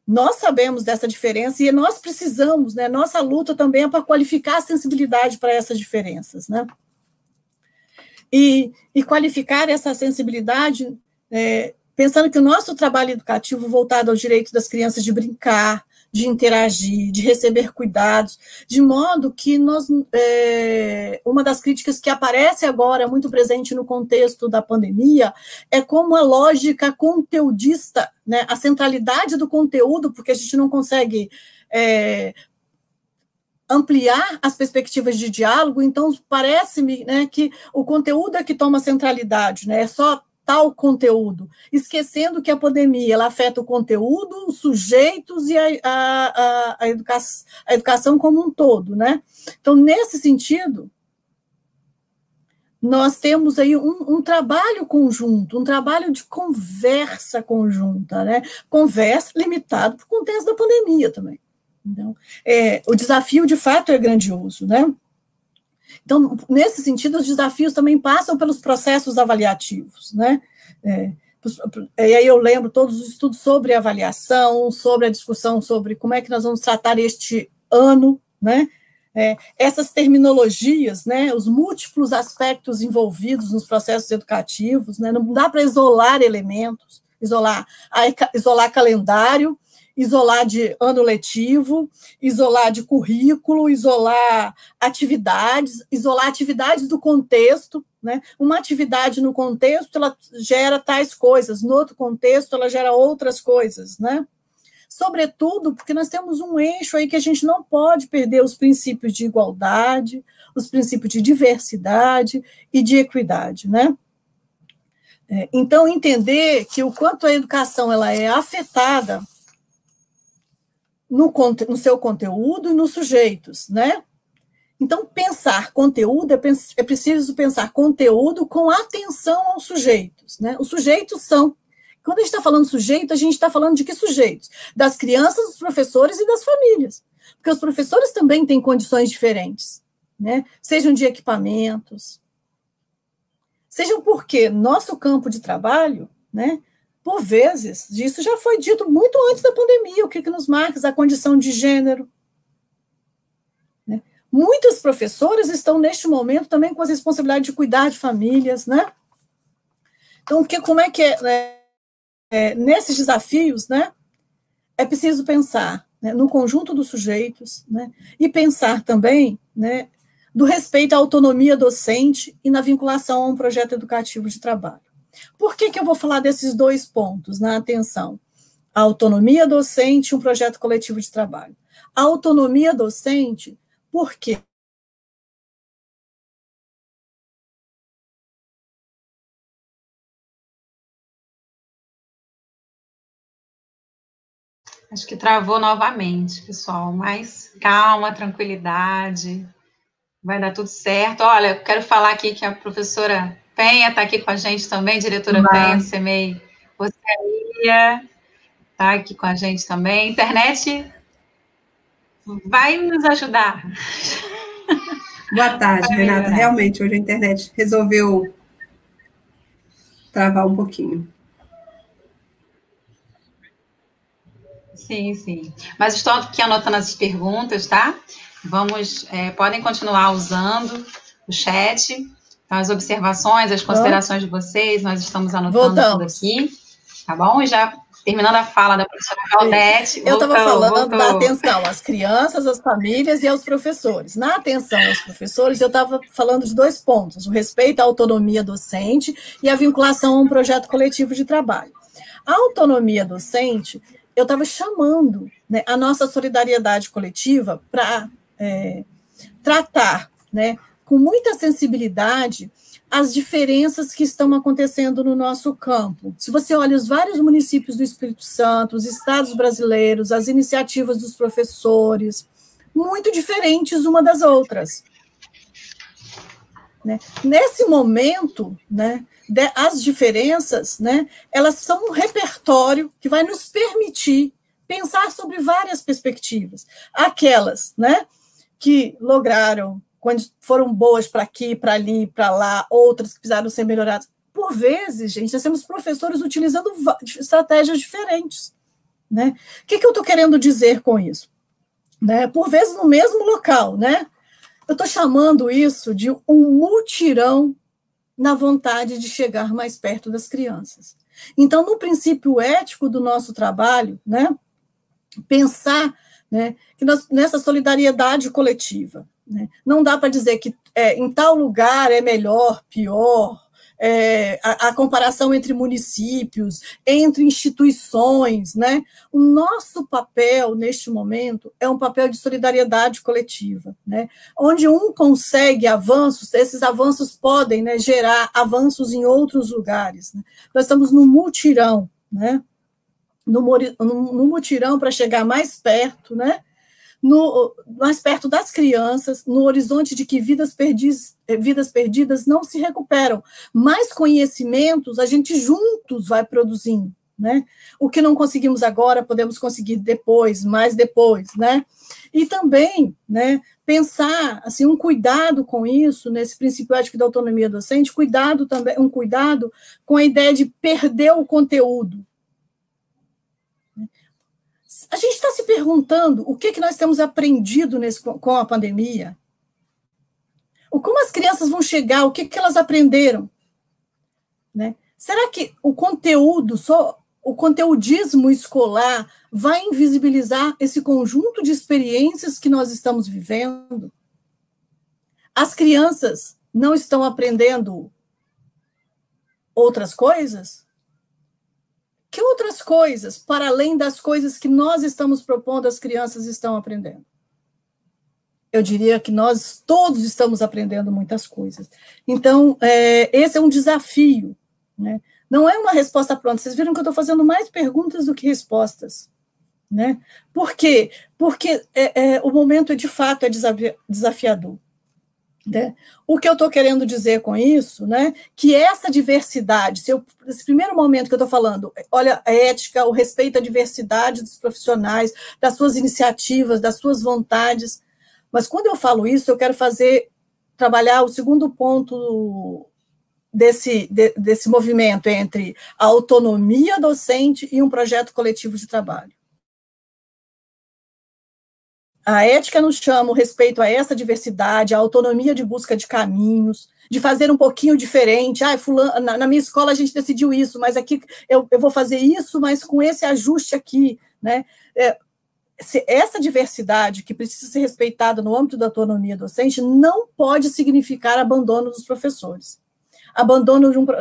Nós sabemos dessa diferença e nós precisamos, né? Nossa luta também é para qualificar a sensibilidade para essas diferenças, né? E qualificar essa sensibilidade, pensando que o nosso trabalho educativo voltado aos direitos das crianças de brincar, de interagir, de receber cuidados, de modo que uma das críticas que aparece agora, muito presente no contexto da pandemia, é como a lógica conteudista, né, a centralidade do conteúdo, porque a gente não consegue ampliar as perspectivas de diálogo, então parece-me, né, que o conteúdo é que toma centralidade, né, é só tal conteúdo, esquecendo que a pandemia ela afeta o conteúdo, os sujeitos e a educação como um todo, né? Então, nesse sentido, nós temos aí um trabalho conjunto, um trabalho de conversa conjunta, né? Conversa limitado por contexto da pandemia também. Então, o desafio, de fato, é grandioso, né? Então, nesse sentido, os desafios também passam pelos processos avaliativos, né? E aí eu lembro todos os estudos sobre avaliação, sobre a discussão sobre como é que nós vamos tratar este ano, né? Essas terminologias, né? Os múltiplos aspectos envolvidos nos processos educativos, né? Não dá para isolar elementos, isolar calendário, isolar de ano letivo, isolar de currículo, isolar atividades do contexto, né? Uma atividade no contexto, ela gera tais coisas, no outro contexto, ela gera outras coisas, né? Sobretudo, porque nós temos um eixo aí que a gente não pode perder os princípios de igualdade, os princípios de diversidade e de equidade, né? Então, entender que o quanto a educação ela é afetada no seu conteúdo e nos sujeitos, né? Então, pensar conteúdo, é preciso pensar conteúdo com atenção aos sujeitos, né? Os sujeitos são, quando a gente está falando sujeito, a gente está falando de que sujeitos? Das crianças, dos professores e das famílias, porque os professores também têm condições diferentes, né? Sejam de equipamentos, sejam porque nosso campo de trabalho, né? Por vezes, isso já foi dito muito antes da pandemia, o que nos marca a condição de gênero. Né? Muitos professores estão, neste momento, também com a responsabilidade de cuidar de famílias, né? Então, como é que nesses desafios, né, é preciso pensar, né, no conjunto dos sujeitos, né, e pensar também, né, do respeito à autonomia docente e na vinculação a um projeto educativo de trabalho. Por que eu vou falar desses dois pontos na atenção? A autonomia docente e um projeto coletivo de trabalho. A autonomia docente, por quê?
Acho que travou novamente, pessoal, mas calma, tranquilidade, vai dar tudo certo. Olha, eu quero falar aqui que a professora Penha está aqui com a gente também, diretora Penha do CEMEI Oceania, está aqui com a gente também. Internet vai nos ajudar.
Boa tarde, Renata. Realmente, hoje a internet resolveu travar um pouquinho.
Sim, sim. Mas estou aqui anotando as perguntas, tá? Podem continuar usando o chat. Então, as observações, as considerações de vocês, nós estamos anotando tudo aqui, tá bom? E já terminando a fala da professora Claudete.
Eu estava falando da atenção às crianças, às famílias e aos professores. Na atenção aos professores, eu estava falando de dois pontos: o respeito à autonomia docente e a vinculação a um projeto coletivo de trabalho. A autonomia docente, eu estava chamando, né, a nossa solidariedade coletiva para tratar, né, com muita sensibilidade as diferenças que estão acontecendo no nosso campo. Se você olha os vários municípios do Espírito Santo, os estados brasileiros, as iniciativas dos professores, muito diferentes uma das outras. Né? Nesse momento, né, as diferenças, né, elas são um repertório que vai nos permitir pensar sobre várias perspectivas. Aquelas, né, que lograram, quando foram boas para aqui, para ali, para lá, outras que precisaram ser melhoradas. Por vezes, gente, nós temos professores utilizando estratégias diferentes, né? O que eu estou querendo dizer com isso? Né? Por vezes, no mesmo local, né? Eu estou chamando isso de um mutirão na vontade de chegar mais perto das crianças. Então, no princípio ético do nosso trabalho, né, pensar, né, que nessa solidariedade coletiva, né, não dá para dizer que em tal lugar é melhor, pior, a comparação entre municípios, entre instituições, né? O nosso papel, neste momento, é um papel de solidariedade coletiva, né? Onde um consegue avanços, esses avanços podem, né, gerar avanços em outros lugares, né? Nós estamos no mutirão, né? No mutirão para chegar mais perto, né? Mais perto das crianças, no horizonte de que vidas perdidas não se recuperam. Mais conhecimentos a gente juntos vai produzindo, né? O que não conseguimos agora, podemos conseguir depois, mais depois, né? E também, né, pensar, assim, um cuidado com isso, nesse princípio ético da autonomia docente, um cuidado com a ideia de perder o conteúdo. A gente está se perguntando o que nós temos aprendido com a pandemia. Como as crianças vão chegar, o que elas aprenderam. Né? Será que o conteudismo escolar vai invisibilizar esse conjunto de experiências que nós estamos vivendo? As crianças não estão aprendendo outras coisas? Que outras coisas, para além das coisas que nós estamos propondo, as crianças estão aprendendo? Eu diria que nós todos estamos aprendendo muitas coisas. Então, esse é um desafio, né? Não é uma resposta pronta. Vocês viram que eu estou fazendo mais perguntas do que respostas, né? Por quê? Porque o momento, de fato, é desafiador. Né? O que eu estou querendo dizer com isso, né, que essa diversidade, esse primeiro momento que eu estou falando, olha, a ética, o respeito à diversidade dos profissionais, das suas iniciativas, das suas vontades, mas quando eu falo isso, eu quero trabalhar o segundo ponto desse movimento entre a autonomia docente e um projeto coletivo de trabalho. A ética nos chama o respeito a essa diversidade, a autonomia de busca de caminhos, de fazer um pouquinho diferente. Na minha escola a gente decidiu isso, mas aqui eu vou fazer isso, mas com esse ajuste aqui, né? Essa diversidade que precisa ser respeitada no âmbito da autonomia docente não pode significar abandono dos professores.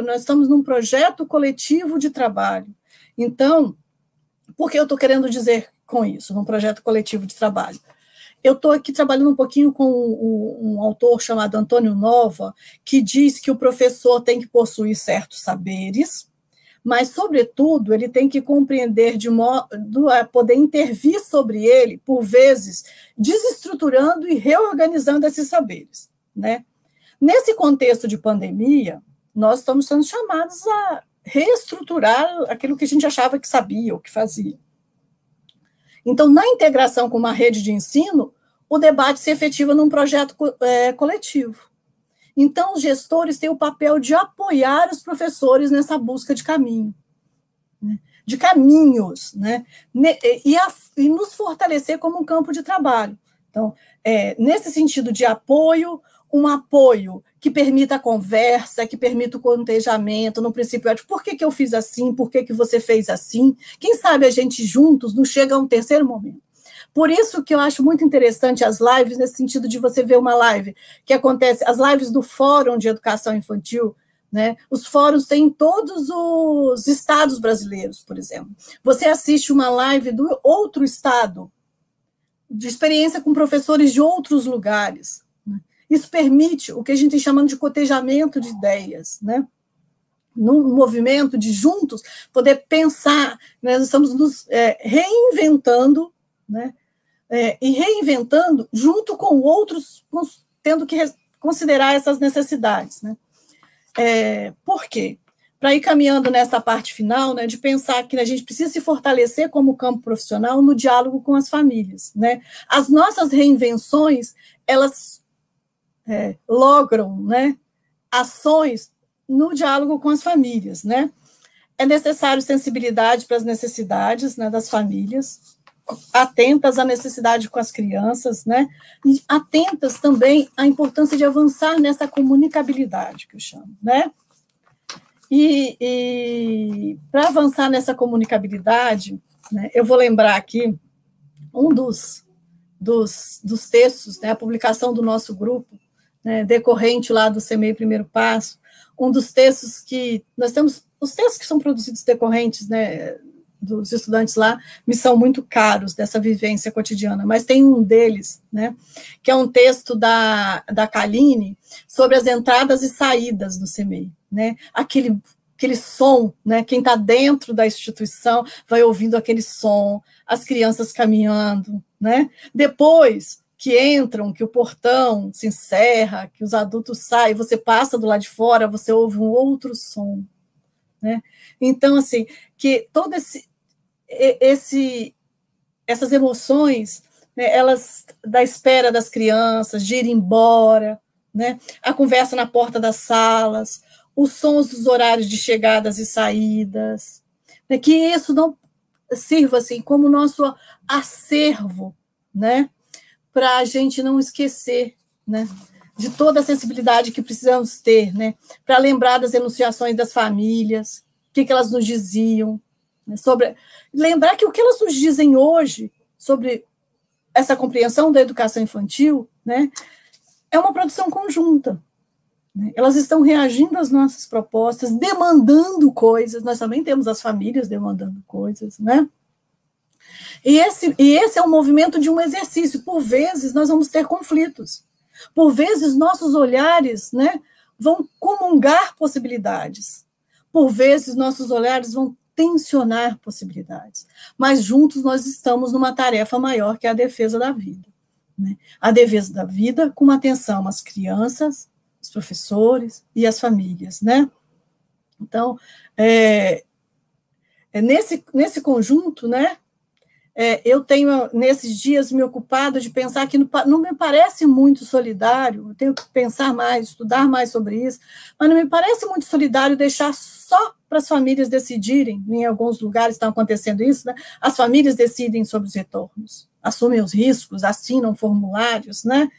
Nós estamos num projeto coletivo de trabalho. Então, por que eu estou querendo dizer com isso, num projeto coletivo de trabalho? Eu estou aqui trabalhando um pouquinho com um autor chamado Antônio Nova, que diz que o professor tem que possuir certos saberes, mas, sobretudo, ele tem que compreender de modo a poder intervir sobre ele, por vezes, desestruturando e reorganizando esses saberes, né? Nesse contexto de pandemia, nós estamos sendo chamados a reestruturar aquilo que a gente achava que sabia ou que fazia. Então, na integração com uma rede de ensino, o debate se efetiva num projeto coletivo. Então, os gestores têm o papel de apoiar os professores nessa busca de caminho, né? De caminhos, né? E nos fortalecer como um campo de trabalho. Então, nesse sentido de apoio, um apoio que permita a conversa, que permita o contejamento, no princípio ético, por que eu fiz assim, por que você fez assim? Quem sabe a gente juntos não chega a um terceiro momento. Por isso que eu acho muito interessante as lives, nesse sentido de você ver uma live que acontece, as lives do Fórum de Educação Infantil, né? Os fóruns têm em todos os estados brasileiros, por exemplo. Você assiste uma live do outro estado, de experiência com professores de outros lugares. Isso permite o que a gente está chamando de cotejamento de ideias, né? Num movimento de juntos poder pensar, né? Nós estamos nos reinventando, né? E reinventando junto com outros, tendo que considerar essas necessidades, né? Por quê? Para ir caminhando nessa parte final, né, de pensar que a gente precisa se fortalecer como campo profissional no diálogo com as famílias, né? As nossas reinvenções, elas logram, né, ações no diálogo com as famílias, né? É necessário sensibilidade para as necessidades, né, das famílias, atentas à necessidade com as crianças, né? E atentas também à importância de avançar nessa comunicabilidade, que eu chamo, né? E para avançar nessa comunicabilidade, né, eu vou lembrar aqui um dos textos, né, a publicação do nosso grupo, né, decorrente lá do CEMEI Primeiro Passo, um dos textos que nós temos, os textos que são produzidos decorrentes, né, dos estudantes lá, me são muito caros dessa vivência cotidiana, mas tem um deles, né, que é um texto da Kaline sobre as entradas e saídas do CEMEI, né, aquele som, né, quem está dentro da instituição vai ouvindo aquele som, as crianças caminhando, né, depois que entram, que o portão se encerra, que os adultos saem, você passa do lado de fora, você ouve um outro som, né, então, assim, que todo essas emoções, né, elas, da espera das crianças, de ir embora, né, a conversa na porta das salas, os sons dos horários de chegadas e saídas, né, que isso não sirva assim como nosso acervo, né, para a gente não esquecer, né, de toda a sensibilidade que precisamos ter, né, para lembrar das enunciações das famílias, o que elas nos diziam, né, sobre lembrar que o que elas nos dizem hoje sobre essa compreensão da educação infantil, né, é uma produção conjunta. Elas estão reagindo às nossas propostas, demandando coisas, nós também temos as famílias demandando coisas, né? E esse é um movimento de um exercício. Por vezes, nós vamos ter conflitos. Por vezes, nossos olhares, né, vão comungar possibilidades. Por vezes, nossos olhares vão tensionar possibilidades. Mas juntos nós estamos numa tarefa maior, que é a defesa da vida, né? A defesa da vida com uma atenção às crianças, os professores e as famílias, né? Então, nesse conjunto, né, eu tenho, nesses dias, me ocupado de pensar que não me parece muito solidário, eu tenho que pensar mais, estudar mais sobre isso, mas não me parece muito solidário deixar só para as famílias decidirem, em alguns lugares está acontecendo isso, né? As famílias decidem sobre os retornos, assumem os riscos, assinam formulários, né?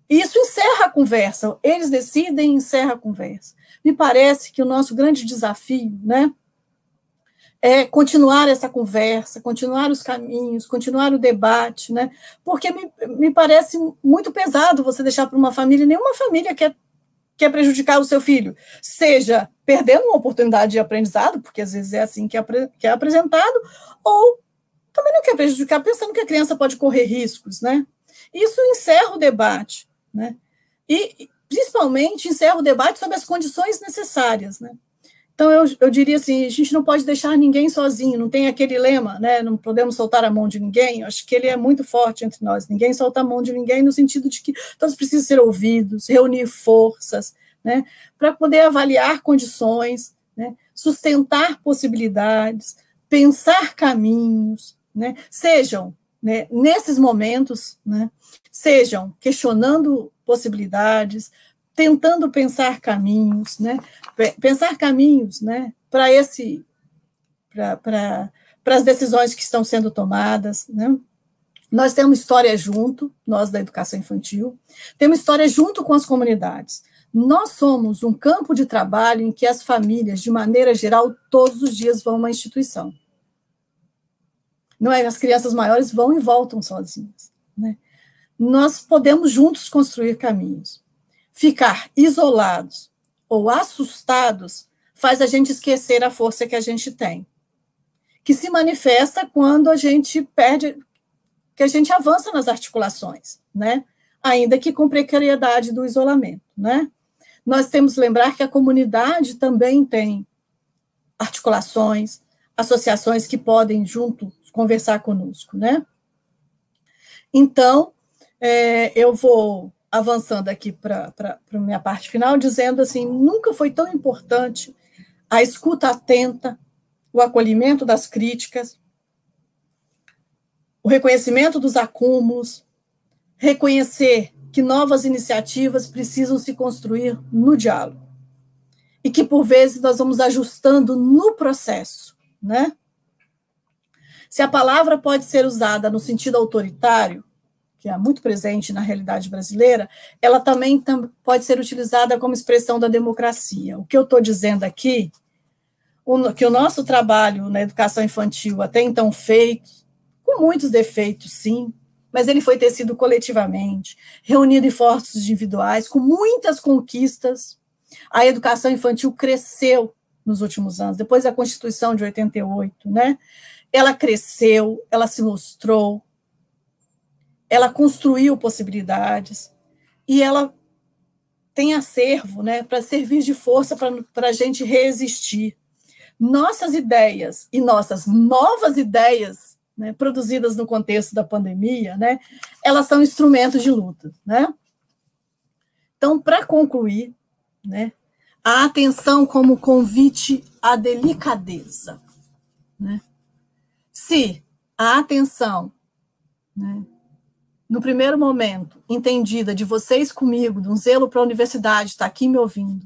Isso encerra a conversa, eles decidem e encerra a conversa. Me parece que o nosso grande desafio, né, é continuar essa conversa, continuar os caminhos, continuar o debate, né, porque me parece muito pesado você deixar para uma família, nenhuma família quer prejudicar o seu filho, seja perdendo uma oportunidade de aprendizado, porque às vezes é assim que é apresentado, ou também não quer prejudicar, pensando que a criança pode correr riscos, né. Isso encerra o debate, né? E, principalmente, encerra o debate sobre as condições necessárias, né? Então, eu diria assim, a gente não pode deixar ninguém sozinho, não tem aquele lema, né? Não podemos soltar a mão de ninguém, eu acho que ele é muito forte entre nós, ninguém solta a mão de ninguém, no sentido de que todos precisam ser ouvidos, reunir forças, né? Para poder avaliar condições, né? Sustentar possibilidades, pensar caminhos, né? Sejam, né, nesses momentos, né, sejam questionando possibilidades, tentando pensar caminhos, né, para as decisões que estão sendo tomadas, né. Nós temos história junto, nós da educação infantil, temos história junto com as comunidades. Nós somos um campo de trabalho em que as famílias, de maneira geral, todos os dias vão a uma instituição. Não é? As crianças maiores vão e voltam sozinhas, né? Nós podemos juntos construir caminhos. Ficar isolados ou assustados faz a gente esquecer a força que a gente tem, que se manifesta quando a gente perde, que a gente avança nas articulações, né? Ainda que com precariedade do isolamento, né? Nós temos que lembrar que a comunidade também tem articulações, associações que podem junto conversar conosco, né? Então, eu vou avançando aqui para a minha parte final, dizendo assim, nunca foi tão importante a escuta atenta, o acolhimento das críticas, o reconhecimento dos acúmulos, reconhecer que novas iniciativas precisam se construir no diálogo. E que, por vezes, nós vamos ajustando no processo, né? Se a palavra pode ser usada no sentido autoritário, que é muito presente na realidade brasileira, ela também pode ser utilizada como expressão da democracia. O que eu estou dizendo aqui, que o nosso trabalho na educação infantil, até então feito, com muitos defeitos, sim, mas ele foi tecido coletivamente, reunido em esforços individuais, com muitas conquistas. A educação infantil cresceu nos últimos anos, depois da Constituição de 88, né? Ela cresceu, ela se mostrou, ela construiu possibilidades, e ela tem acervo, né, para servir de força para a gente resistir. Nossas ideias e nossas novas ideias, né, produzidas no contexto da pandemia, né, elas são instrumentos de luta, né? Então, para concluir, né, a atenção como convite à delicadeza, né? Se a atenção, né, no primeiro momento, entendida de vocês comigo, de um zelo para a universidade, está aqui me ouvindo,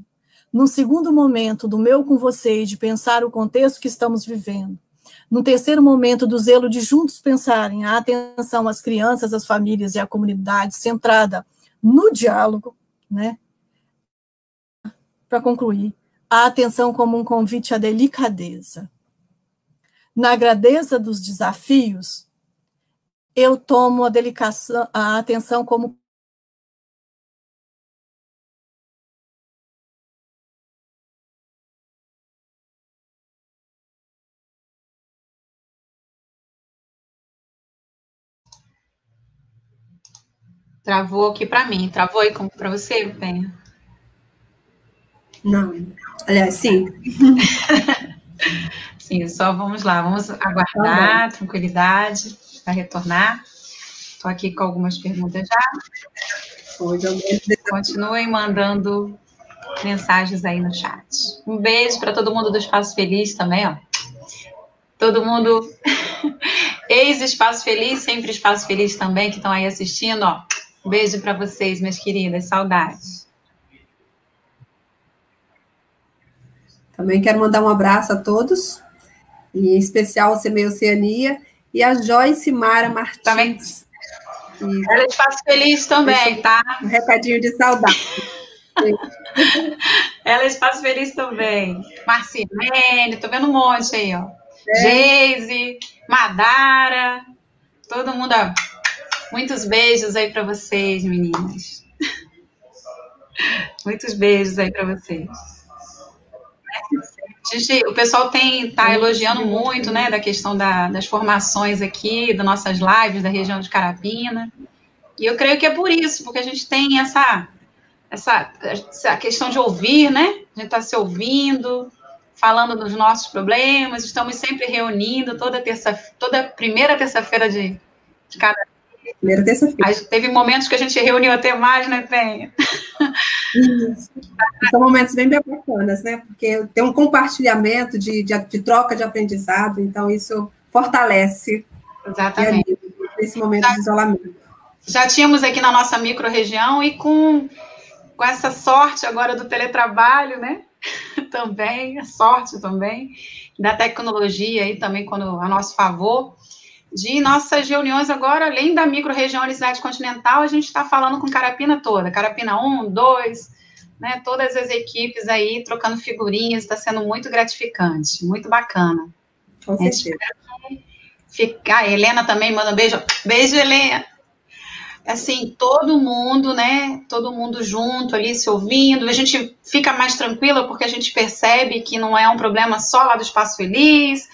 num segundo momento, do meu com vocês, de pensar o contexto que estamos vivendo, no terceiro momento, do zelo de juntos pensarem a atenção às crianças, às famílias e à comunidade, centrada no diálogo, né? Para concluir, a atenção como um convite à delicadeza. Na grandeza dos desafios, eu tomo a atenção como
Travou aqui para mim. Travou aí para você, Penha?
Não. Aliás, sim.
Sim, só vamos lá. Vamos aguardar, tranquilidade, para retornar. Estou aqui com algumas perguntas já. Continuem mandando mensagens aí no chat. Um beijo para todo mundo do Espaço Feliz também, ó. Todo mundo ex-Espaço Feliz, sempre Espaço Feliz também, que estão aí assistindo, ó. Um beijo para vocês, minhas queridas, saudades.
Também quero mandar um abraço a todos, em especial ao CMEI Oceania, e a Joyce Mara Martins.
Também. Ela é Espaço Feliz também, tá?
Um recadinho de saudade.
Ela é Espaço Feliz também. Marcilene, tô vendo um monte aí, ó. Geise, Madara, todo mundo, ó. Muitos beijos aí para vocês, meninas. Muitos beijos aí para vocês. Gente, o pessoal tá elogiando muito, né, da questão das formações aqui, das nossas lives da região de Carapina. E eu creio que é por isso, porque a gente tem essa questão de ouvir, né? A gente está se ouvindo, falando dos nossos problemas, estamos sempre reunindo toda primeira terça-feira de cada mês.
Primeira terça-feira.
Teve momentos que a gente reuniu até mais, né, Penha?
Isso. São momentos bem bacanas, né? Porque tem um compartilhamento de troca de aprendizado, então isso fortalece.
Exatamente.
Nesse momento de isolamento.
Já tínhamos aqui na nossa micro-região e com essa sorte agora do teletrabalho, né? Também, a sorte também, da tecnologia aí também a nosso favor, de nossas reuniões agora, além da micro-região e cidade continental, a gente está falando com Carapina toda, Carapina 1, 2, né? Todas as equipes aí trocando figurinhas, está sendo muito gratificante, muito bacana.
Com certeza.
A Helena também manda um beijo. Beijo, Helena. Assim, todo mundo, né, todo mundo junto ali, se ouvindo, a gente fica mais tranquila porque a gente percebe que não é um problema só lá do Espaço Feliz,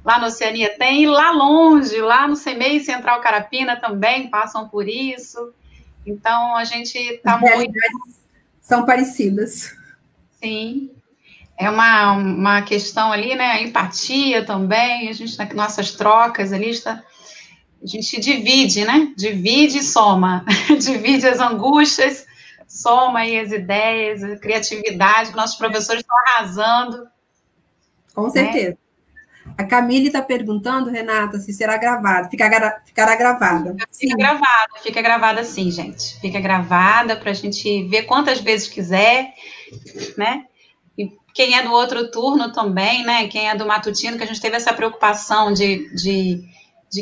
lá na Oceania tem, e lá longe, lá no CMEI Central Carapina também passam por isso, então a gente está muito...
São parecidas.
Sim, é uma questão ali, né, a empatia também, a gente, nas nossas trocas ali, está... A gente divide, né? Divide e soma. Divide as angústias, soma aí as ideias, a criatividade, nossos professores estão arrasando.
Com certeza. Né? A Camille está perguntando, Renata, se será gravado. Ficará gravada.
Fica gravada sim, gente. Fica gravada para a gente ver quantas vezes quiser, né? E quem é do outro turno também, né? Quem é do matutino, que a gente teve essa preocupação de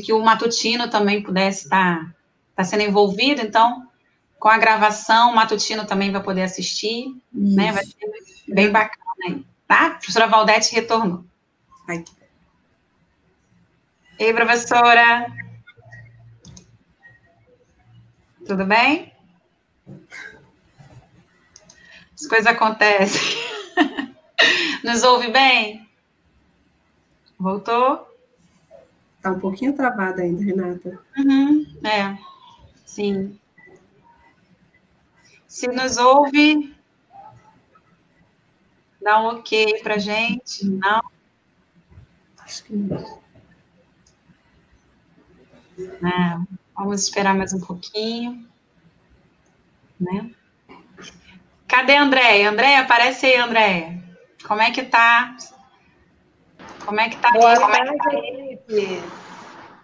que o matutino também pudesse estar sendo envolvido, então, com a gravação, o matutino também vai poder assistir, né? Vai ser bem bacana aí, tá? A professora Valdete retornou.
Ai.
Ei, professora. Tudo bem? As coisas acontecem. Nos ouve bem? Voltou?
Está um pouquinho travada ainda, Renata.
Sim. Se nos ouve, dá um ok para gente. Não?
Acho que não.
Vamos esperar mais um pouquinho. Né? Cadê a Andréia? Andréia, aparece aí, Andréia. Como é que tá? Como é que tá?
Boa tarde, equipe.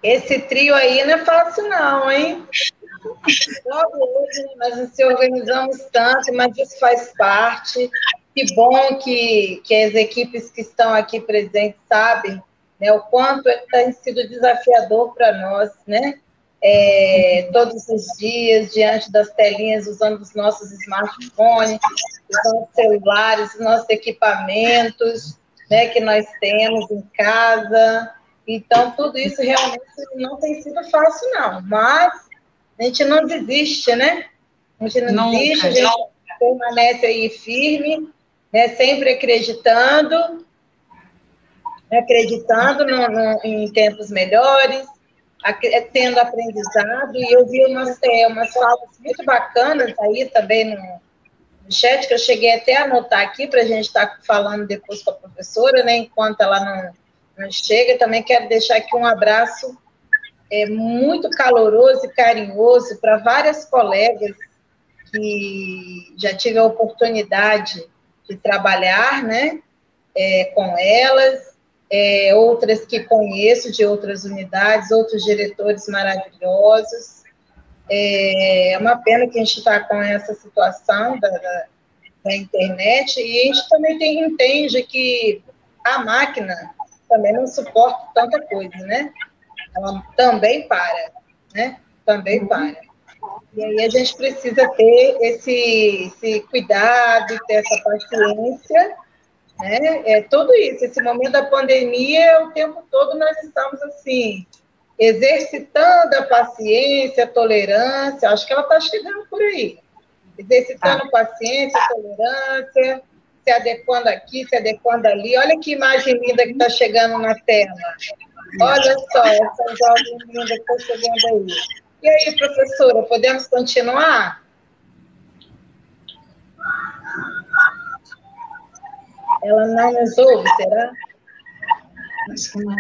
Esse trio aí não é fácil não, hein? Logo hoje nós não se organizamos tanto, mas isso faz parte. Que bom que as equipes que estão aqui presentes sabem, né, o quanto tem sido desafiador para nós, né? Todos os dias, diante das telinhas, usando os nossos smartphones, os nossos celulares, os nossos equipamentos, né, que nós temos em casa. Então, tudo isso realmente não tem sido fácil, não. Mas a gente não desiste, né? A gente não desiste, a gente permanece aí firme, né, sempre acreditando em tempos melhores, tendo aprendizado. E eu vi umas falas muito bacanas aí também no chat, que eu cheguei até a anotar aqui para a gente estar falando depois com a professora, né, enquanto ela não chega. Também quero deixar aqui um abraço muito caloroso e carinhoso para várias colegas que já tive a oportunidade de trabalhar, né, com elas, outras que conheço de outras unidades, outros diretores maravilhosos. É uma pena que a gente está com essa situação da internet, e a gente também entende que a máquina também não suporta tanta coisa, né? Ela também para, né? Também para. E aí a gente precisa ter esse cuidado, ter essa paciência, né? Tudo isso, esse momento da pandemia, o tempo todo nós estamos assim, exercitando a paciência, a tolerância. Acho que ela está chegando por aí. Exercitando a paciência, a tolerância, se adequando aqui, se adequando ali. Olha que imagem linda que está chegando na tela. Olha só, essa jovem linda que está chegando aí. E aí, professora, podemos continuar? Ela não nos ouve, será?
Acho que não.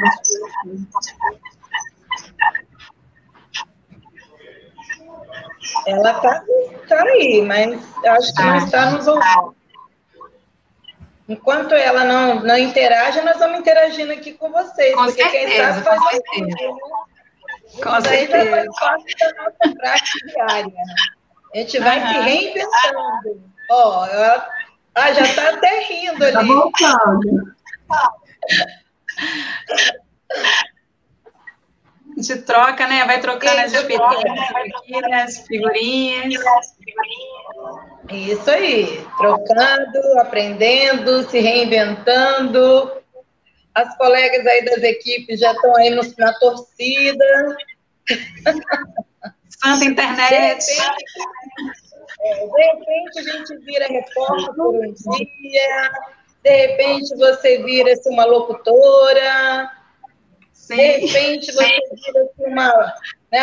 Ela está aí, mas acho que não está nos ouvindo. Enquanto ela não interage, nós vamos interagindo aqui com vocês.
Com
porque
certeza,
quem sabe faz
com
mais
certeza.
Com certeza. Já faz parte da nossa prática diária. A gente vai se reinventando. Ó, já está até rindo ali.
Está voltando.
A gente troca, né? Vai trocando as experiências aqui, né? As figurinhas.
Isso aí. Trocando, aprendendo, se reinventando. As colegas aí das equipes já estão aí na torcida.
Santa internet.
De repente a gente vira repórter por um dia. De repente você vira-se uma locutora.
Sim.
De repente você vira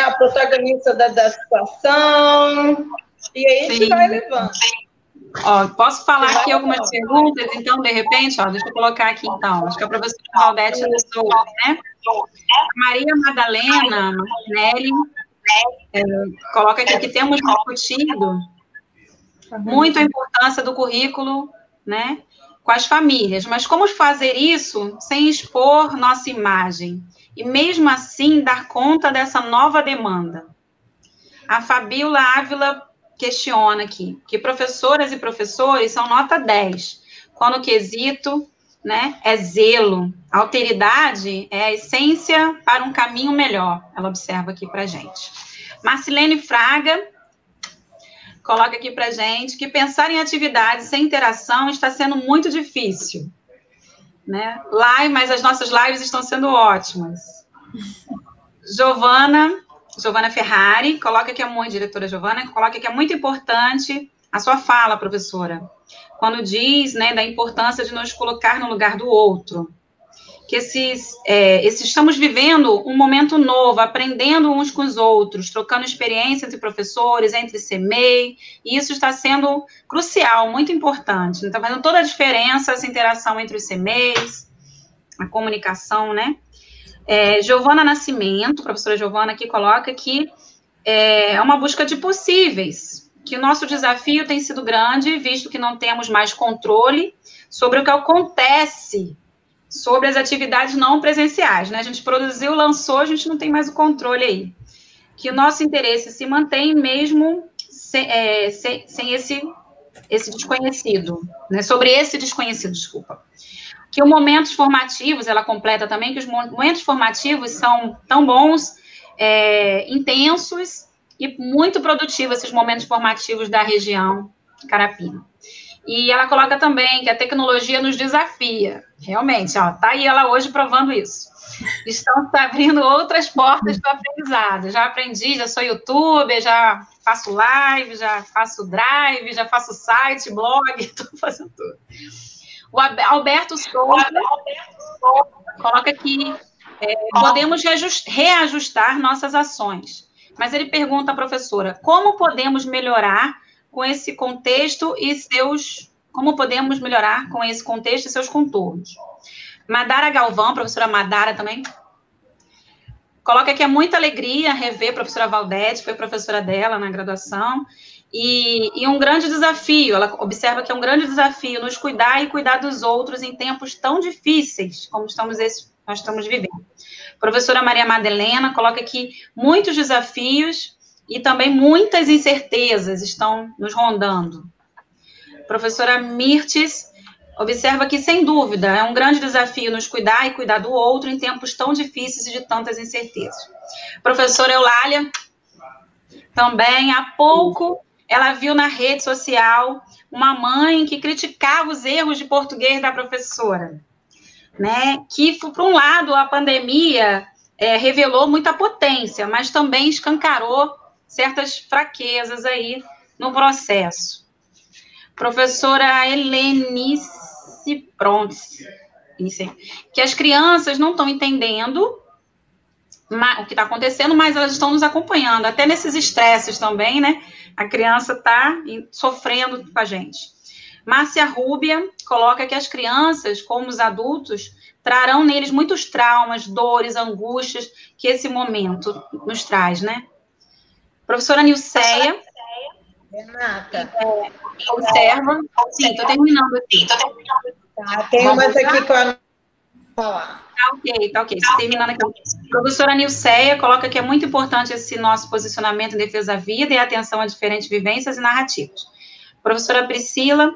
a protagonista da situação. E aí a gente vai levando.
Ó, posso falar aqui algumas perguntas, então, de repente, ó, deixa eu colocar aqui, então. Acho que a professora Valdete deixou, né? A Maria Madalena Martinelli coloca aqui que temos discutido muito a importância do currículo, né, com as famílias, mas como fazer isso sem expor nossa imagem e mesmo assim dar conta dessa nova demanda? A Fabíola Ávila questiona aqui que professoras e professores são nota 10, quando o quesito, né, é zelo. A alteridade é a essência para um caminho melhor, ela observa aqui para a gente. Marcilene Fraga coloca aqui para a gente que pensar em atividades sem interação está sendo muito difícil, né? Mas as nossas lives estão sendo ótimas. Giovana Ferrari, coloca que é muito, diretora Giovana, coloca que é muito importante a sua fala, professora, quando diz, né, da importância de nos colocar no lugar do outro, que estamos vivendo um momento novo, aprendendo uns com os outros, trocando experiência entre professores, entre CMEI, e isso está sendo crucial, muito importante. Está fazendo toda a diferença essa interação entre os CMEIs, a comunicação, né? Giovana Nascimento, professora Giovana, aqui coloca que é uma busca de possíveis, que o nosso desafio tem sido grande, visto que não temos mais controle sobre o que acontece sobre as atividades não presenciais, né? A gente produziu, lançou, a gente não tem mais o controle aí. Que o nosso interesse se mantém mesmo sem esse desconhecido, né? Sobre esse desconhecido, desculpa. Que os momentos formativos, ela completa também, que os momentos formativos são tão bons, intensos e muito produtivos, esses momentos formativos da região de Carapina. E ela coloca também que a tecnologia nos desafia. Realmente, ó, tá aí ela hoje provando isso. Estão abrindo outras portas para o aprendizado. Já aprendi, já sou youtuber, já faço live, já faço drive, já faço site, blog, estou fazendo tudo. O Alberto Souza coloca que podemos reajustar nossas ações. Mas ele pergunta à professora, como podemos melhorar com esse contexto e seus contornos? Madara Galvão, professora Madara também, coloca que é muita alegria rever a professora Valdete, foi professora dela na graduação, e um grande desafio, ela observa que é um grande desafio nos cuidar e cuidar dos outros em tempos tão difíceis como nós estamos vivendo. Professora Maria Madalena coloca que muitos desafios e também muitas incertezas estão nos rondando. Professora Mirtes observa que, sem dúvida, é um grande desafio nos cuidar e cuidar do outro em tempos tão difíceis e de tantas incertezas. Professora Eulália, também, há pouco, ela viu na rede social uma mãe que criticava os erros de português da professora, né? Que, por um lado, a pandemia revelou muita potência, mas também escancarou certas fraquezas aí no processo. Professora Helenice Prontes, que as crianças não estão entendendo o que está acontecendo, mas elas estão nos acompanhando, até nesses estresses também, né? A criança está sofrendo com a gente. Márcia Rúbia coloca que as crianças, como os adultos, trarão neles muitos traumas, dores, angústias que esse momento nos traz, né? Professora Nilceia.
Renata.
Observa. Sim, estou terminando aqui.
Tá, tem umas aqui que eu não vou falar.
Tá ok. Estou terminando aqui. Professora Nilceia coloca que é muito importante esse nosso posicionamento em defesa da vida e atenção a diferentes vivências e narrativas. Professora Priscila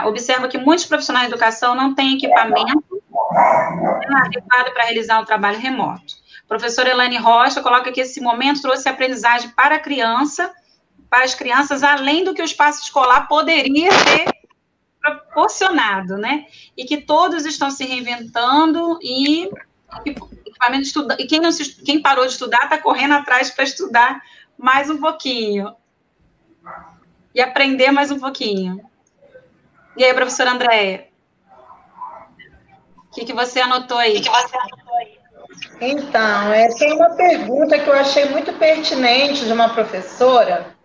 observa que muitos profissionais de educação não têm equipamento adequado para realizar um trabalho remoto. Professora Elaine Rocha coloca que esse momento trouxe aprendizagem para as crianças, além do que o espaço escolar poderia ter proporcionado, né? E que todos estão se reinventando e quem parou de estudar está correndo atrás para estudar mais um pouquinho e aprender mais um pouquinho. E aí, professora Andréia? O que você anotou aí?
Então, tem uma pergunta que eu achei muito pertinente de uma professora,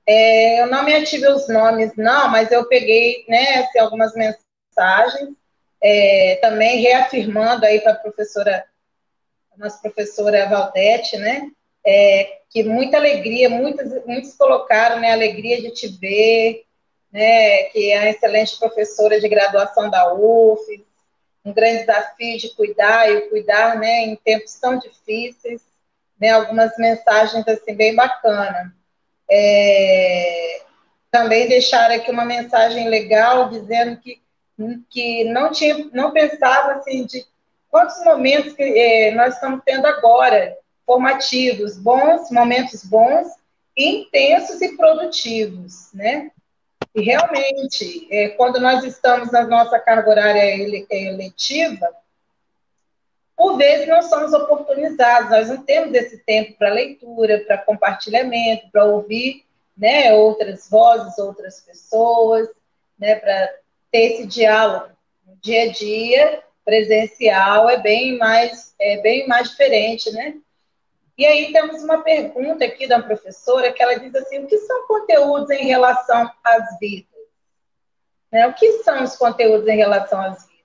Eu não me ative os nomes, não, mas eu peguei, né, assim, algumas mensagens, também reafirmando aí para a nossa professora Valdete, né, que muita alegria, muitos colocaram, né, alegria de te ver, né, que é uma excelente professora de graduação da UF, um grande desafio de cuidar, e cuidar, né, em tempos tão difíceis, né, algumas mensagens, assim, bem bacanas. Também deixaram aqui uma mensagem legal, dizendo que não pensava, assim, de quantos momentos que nós estamos tendo agora, formativos, bons, momentos bons, intensos e produtivos, né? E realmente, quando nós estamos na nossa carga horária letiva, por vezes não somos oportunizados, nós não temos esse tempo para leitura, para compartilhamento, para ouvir, né, outras vozes, outras pessoas, né, para ter esse diálogo. No dia a dia, presencial é bem mais diferente, né? E aí temos uma pergunta aqui da professora, que ela diz assim: o que são conteúdos em relação às vidas? Né? O que são os conteúdos em relação às vidas?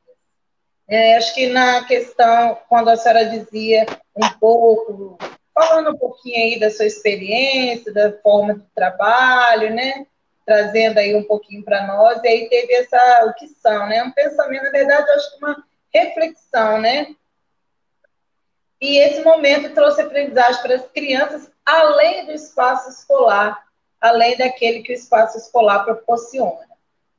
Acho que na questão, quando a senhora dizia um pouco, falando um pouquinho aí da sua experiência, da forma do trabalho, né? Trazendo aí um pouquinho para nós, e aí teve o que são, né? Um pensamento, na verdade, eu acho que uma reflexão, né? E esse momento trouxe aprendizagem para as crianças, além do espaço escolar, além daquele que o espaço escolar proporciona.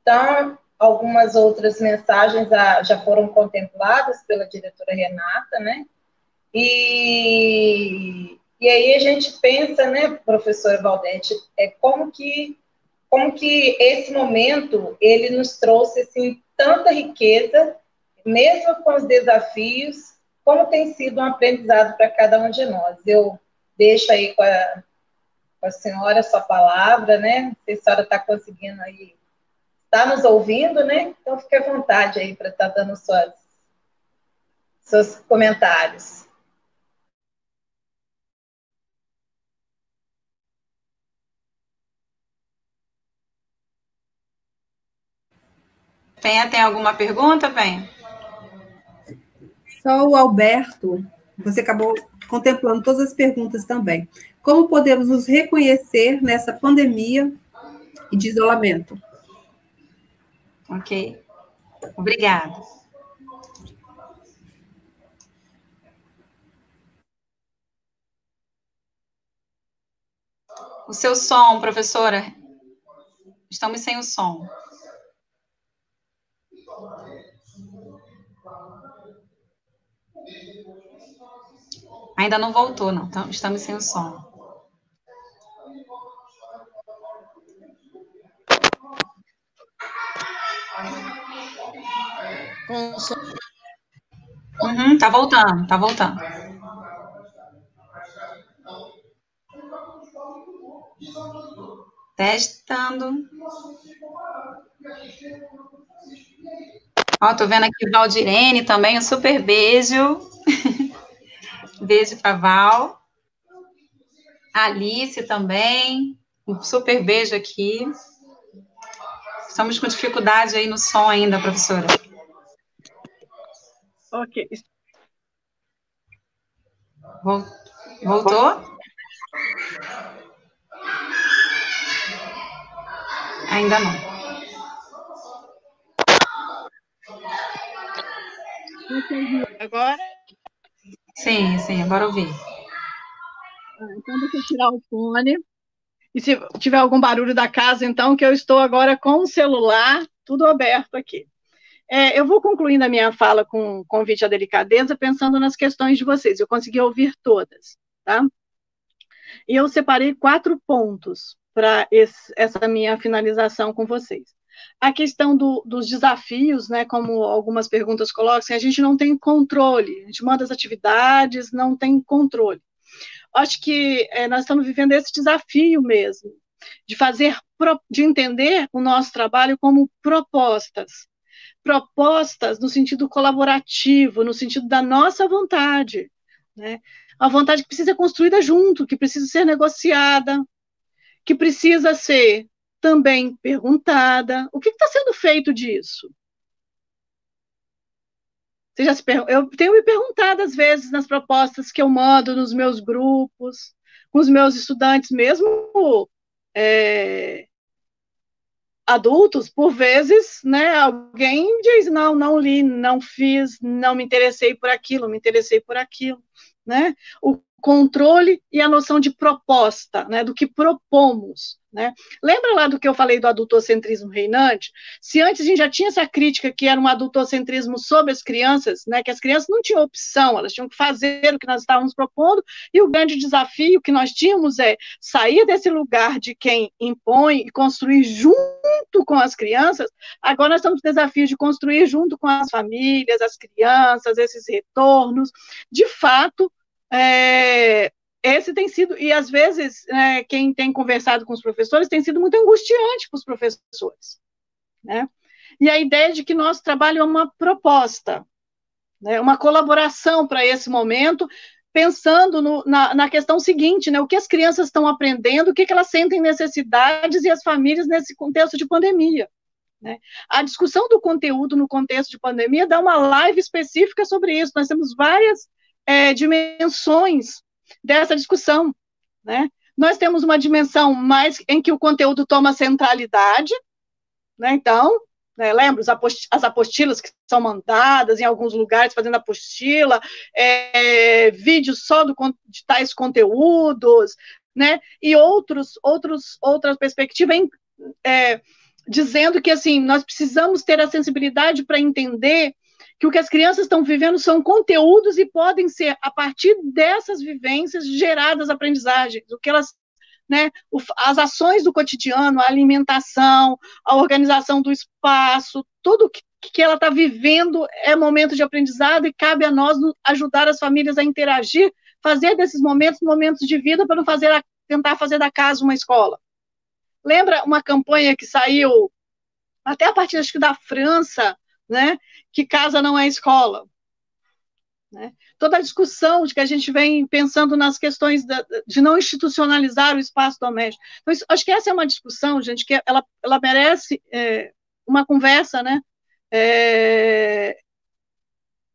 Então, algumas outras mensagens já foram contempladas pela diretora Renata, né? E aí a gente pensa, né, professora Valdete, como que esse momento ele nos trouxe assim tanta riqueza, mesmo com os desafios, como tem sido um aprendizado para cada um de nós. Eu deixo aí com a senhora a sua palavra, né? Não sei se a senhora está conseguindo aí, está nos ouvindo, né? Então fique à vontade aí para estar dando seus comentários.
Tem alguma pergunta, Penha?
Só o Alberto, você acabou contemplando todas as perguntas também. Como podemos nos reconhecer nessa pandemia e de isolamento?
Ok. Obrigada. O seu som, professora. Estamos sem o som. Ainda não voltou, não. Então, estamos sem o som. Tá voltando, tá voltando. Testando. Ó, tô vendo aqui Valdirene também, um super beijo. Beijo para Val. Alice também, um super beijo aqui. Estamos com dificuldade aí no som ainda, professora.
Ok.
Voltou? Ainda não.
Agora?
Sim, agora ouvi.
Então, deixa eu tirar o fone. E se tiver algum barulho da casa, então, que eu estou agora com o celular, tudo aberto aqui. Eu vou concluindo a minha fala com um convite à delicadeza, pensando nas questões de vocês. Eu consegui ouvir todas, tá? E eu separei 4 pontos para essa minha finalização com vocês. A questão dos desafios, né, como algumas perguntas colocam, assim, a gente não tem controle, a gente manda as atividades, não tem controle. Acho que nós estamos vivendo esse desafio mesmo, de entender o nosso trabalho como propostas no sentido colaborativo, no sentido da nossa vontade, né? A vontade que precisa ser construída junto, que precisa ser negociada, que precisa ser também perguntada. O que está sendo feito disso? Eu tenho me perguntado, às vezes, nas propostas que eu mando nos meus grupos, com os meus estudantes, mesmo adultos, por vezes, né, alguém diz, não li, não fiz, não me interessei por aquilo, né? O controle e a noção de proposta, né, do que propomos, né? Lembra lá do que eu falei do adultocentrismo reinante? Se antes a gente já tinha essa crítica que era um adultocentrismo sobre as crianças, né, que as crianças não tinham opção, elas tinham que fazer o que nós estávamos propondo, e o grande desafio que nós tínhamos é sair desse lugar de quem impõe e construir junto com as crianças. Agora nós estamos no desafio de construir junto com as famílias, as crianças, esses retornos. De fato, esse tem sido, e às vezes, quem tem conversado com os professores, tem sido muito angustiante para os professores, né? E a ideia de que nosso trabalho é uma proposta, né, uma colaboração para esse momento, pensando na questão seguinte, né, o que as crianças estão aprendendo, o que elas sentem necessidades, e as famílias nesse contexto de pandemia, né? A discussão do conteúdo no contexto de pandemia dá uma live específica sobre isso. Nós temos várias dimensões dessa discussão, né? Nós temos uma dimensão mais em que o conteúdo toma centralidade, né? Então, lembra as apostilas que são mandadas em alguns lugares, fazendo apostila, vídeos só de tais conteúdos, né? E outra perspectiva dizendo que, assim, nós precisamos ter a sensibilidade para entender que o que as crianças estão vivendo são conteúdos e podem ser, a partir dessas vivências, geradas aprendizagens, o que elas, né, as ações do cotidiano, a alimentação, a organização do espaço, tudo que ela está vivendo é momento de aprendizado, e cabe a nós ajudar as famílias a interagir, fazer desses momentos de vida, para não tentar fazer da casa uma escola. Lembra uma campanha que saiu, até a partir, acho que, da França, né, que casa não é escola, né? Toda a discussão de que a gente vem pensando nas questões de não institucionalizar o espaço doméstico. Então, acho que essa é uma discussão, gente, que ela merece uma conversa, né,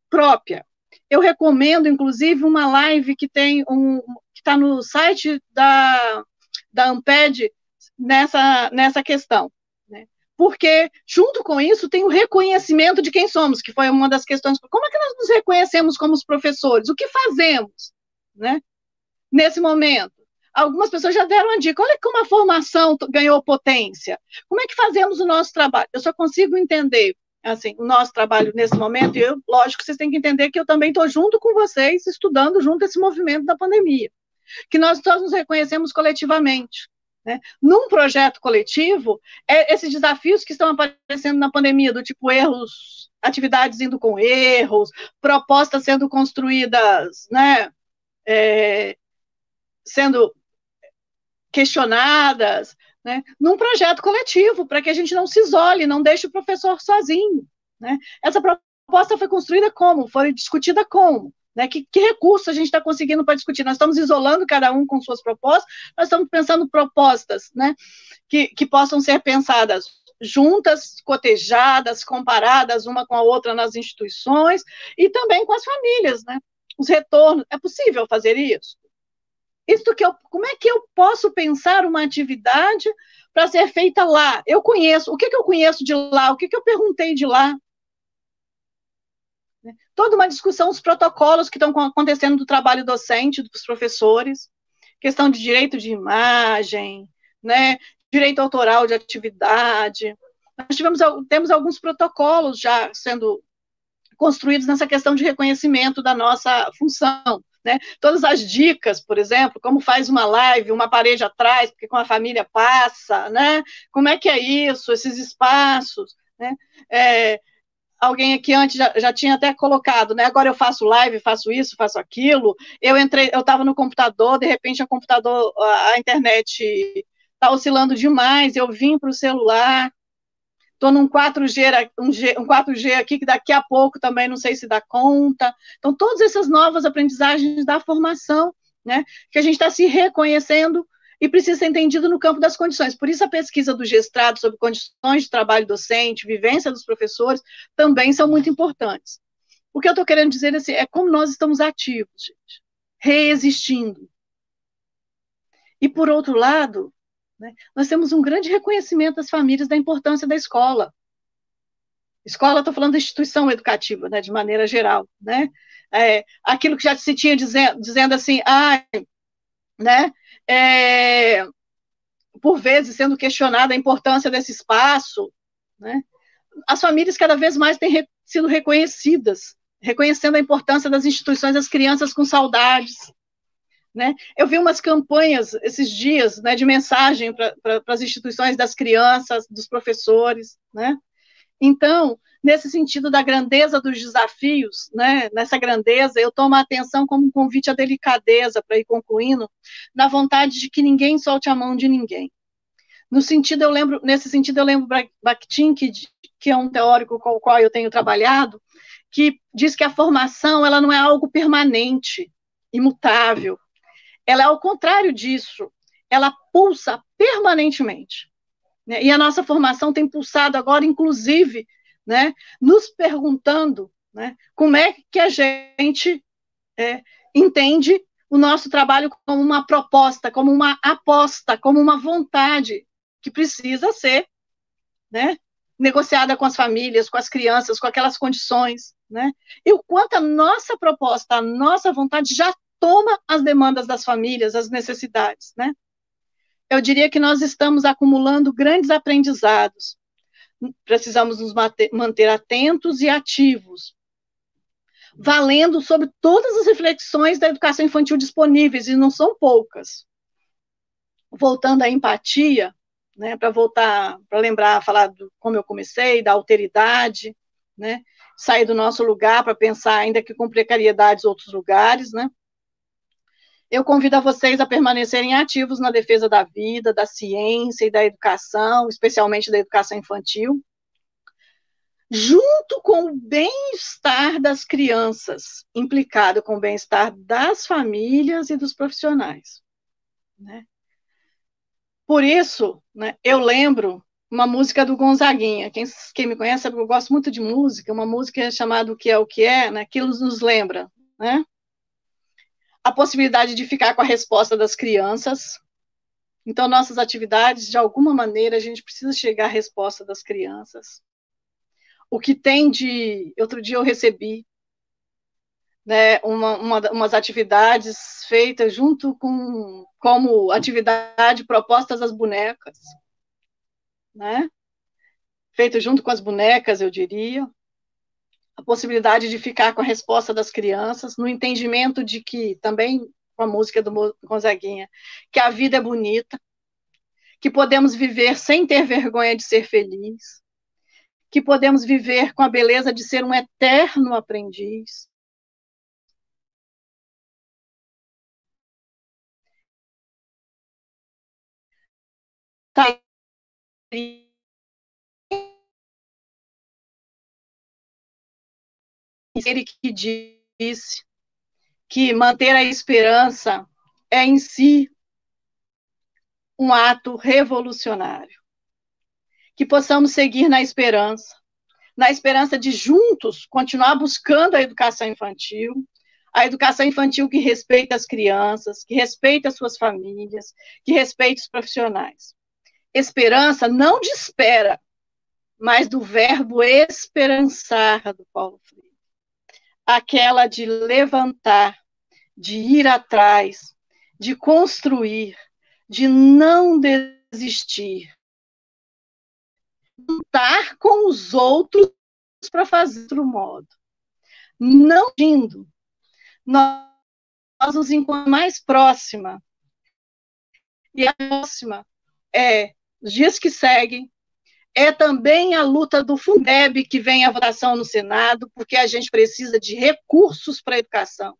própria. Eu recomendo, inclusive, uma live que está no site da Amped nessa questão, né? Porque, junto com isso, tem o reconhecimento de quem somos, que foi uma das questões. Como é que nós nos reconhecemos como os professores? O que fazemos, né, nesse momento? Algumas pessoas já deram a dica, olha como a formação ganhou potência. Como é que fazemos o nosso trabalho? Eu só consigo entender, assim, o nosso trabalho nesse momento, e lógico, vocês têm que entender que eu também estou junto com vocês, estudando junto esse movimento da pandemia, que nós todos nos reconhecemos coletivamente, né? Num projeto coletivo, esses desafios que estão aparecendo na pandemia, do tipo erros, atividades indo com erros, propostas sendo construídas, né, sendo questionadas, né, num projeto coletivo, para que a gente não se isole, não deixe o professor sozinho, né? Essa proposta foi construída como? Foi discutida como? Né, que recursos a gente está conseguindo para discutir? Nós estamos isolando cada um com suas propostas, nós estamos pensando propostas, né, que possam ser pensadas juntas, cotejadas, comparadas uma com a outra nas instituições, e também com as famílias, né? Os retornos. É possível fazer isso? Como é que eu posso pensar uma atividade para ser feita lá? Eu conheço, o que eu conheço de lá? O que eu perguntei de lá? Toda uma discussão, os protocolos que estão acontecendo do trabalho docente, dos professores, questão de direito de imagem, né, direito autoral de atividade. Nós temos alguns protocolos já sendo construídos nessa questão de reconhecimento da nossa função, né? Todas as dicas, por exemplo, como faz uma live, uma parede atrás, porque com a família passa, né? Como é que é isso, esses espaços, né? Alguém aqui antes já tinha até colocado, né? Agora eu faço live, faço isso, faço aquilo. Eu estava no computador, de repente a internet está oscilando demais, eu vim para o celular, estou num 4G, um 4G aqui, que daqui a pouco também não sei se dá conta. Então, todas essas novas aprendizagens da formação, né, que a gente está se reconhecendo e precisa ser entendido no campo das condições. Por isso, a pesquisa do Gestrado sobre condições de trabalho docente, vivência dos professores, também são muito importantes. O que eu estou querendo dizer assim, é como nós estamos ativos, gente, reexistindo. E, por outro lado, né, nós temos um grande reconhecimento das famílias da importância da escola. Escola, estou falando da instituição educativa, né, de maneira geral. Né? Aquilo que já se tinha dizendo assim, né, por vezes sendo questionada a importância desse espaço, né? As famílias cada vez mais têm sido reconhecidas, reconhecendo a importância das instituições, das crianças com saudades. Né? Eu vi umas campanhas esses dias, né, de mensagem para as instituições das crianças, dos professores. Né? Então, nesse sentido da grandeza dos desafios, né, nessa grandeza, eu tomo a atenção como um convite à delicadeza, para ir concluindo, na vontade de que ninguém solte a mão de ninguém. Nesse sentido, eu lembro Bakhtin, que é um teórico com o qual eu tenho trabalhado, que diz que a formação ela não é algo permanente, imutável. Ela é ao contrário disso, ela pulsa permanentemente. Né? E a nossa formação tem pulsado agora, inclusive, né, nos perguntando, né, como é que a gente entende o nosso trabalho como uma proposta, como uma aposta, como uma vontade que precisa ser, né, negociada com as famílias, com as crianças, com aquelas condições, né? E o quanto a nossa proposta, a nossa vontade já toma as demandas das famílias, as necessidades, né? Eu diria que nós estamos acumulando grandes aprendizados. Precisamos nos manter atentos e ativos, valendo sobre todas as reflexões da educação infantil disponíveis, e não são poucas. Voltando à empatia, né, para lembrar, falar como eu comecei, da alteridade, né, sair do nosso lugar para pensar, ainda que com precariedades, outros lugares, né. Eu convido a vocês a permanecerem ativos na defesa da vida, da ciência e da educação, especialmente da educação infantil, junto com o bem-estar das crianças, implicado com o bem-estar das famílias e dos profissionais. Né? Por isso, né, eu lembro uma música do Gonzaguinha. Quem me conhece sabe que eu gosto muito de música, uma música chamada O Que É o Que É, né, que nos lembra, né? A possibilidade de ficar com a resposta das crianças. Então, nossas atividades, de alguma maneira, a gente precisa chegar à resposta das crianças. O que tem de... Outro dia eu recebi, né, umas atividades feitas junto com... como atividade propostas às bonecas, né? Feito junto com as bonecas, eu diria. A possibilidade de ficar com a resposta das crianças, no entendimento de que, também com a música do Gonzaguinha, que a vida é bonita, que podemos viver sem ter vergonha de ser feliz, que podemos viver com a beleza de ser um eterno aprendiz. Ele que disse que manter a esperança é em si um ato revolucionário. Que possamos seguir na esperança de juntos continuar buscando a educação infantil que respeita as crianças, que respeita as suas famílias, que respeita os profissionais. Esperança não de espera, mas do verbo esperançar, do Paulo Freire. Aquela de levantar, de ir atrás, de construir, de não desistir. Lutar com os outros para fazer de outro modo. Não indo. Nós nos encontramos mais próxima. E a próxima é os dias que seguem, é também a luta do Fundeb, que vem à votação no Senado, porque a gente precisa de recursos para a educação.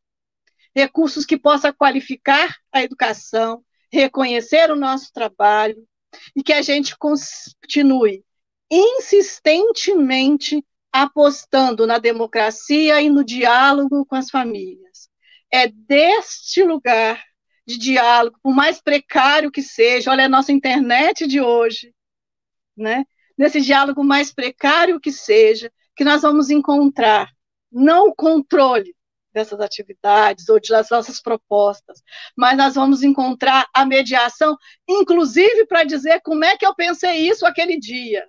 Recursos que possam qualificar a educação, reconhecer o nosso trabalho, e que a gente continue insistentemente apostando na democracia e no diálogo com as famílias. É deste lugar de diálogo, por mais precário que seja, olha a nossa internet de hoje, né? Nesse diálogo mais precário que seja, que nós vamos encontrar não o controle dessas atividades ou das nossas propostas, mas nós vamos encontrar a mediação, inclusive para dizer como é que eu pensei isso aquele dia.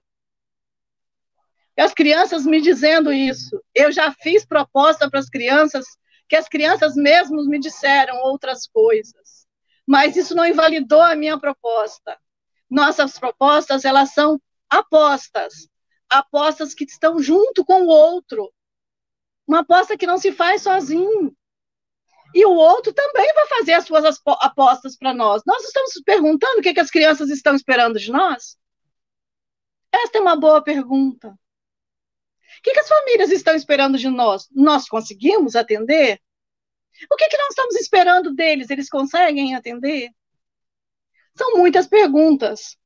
E as crianças me dizendo isso. Eu já fiz proposta para as crianças, que as crianças mesmos me disseram outras coisas. Mas isso não invalidou a minha proposta. Nossas propostas, elas são apostas. Apostas que estão junto com o outro. Uma aposta que não se faz sozinho. E o outro também vai fazer as suas apostas para nós. Nós estamos perguntando o que as crianças estão esperando de nós? Esta é uma boa pergunta. O que as famílias estão esperando de nós? Nós conseguimos atender? O que nós estamos esperando deles? Eles conseguem atender? São muitas perguntas.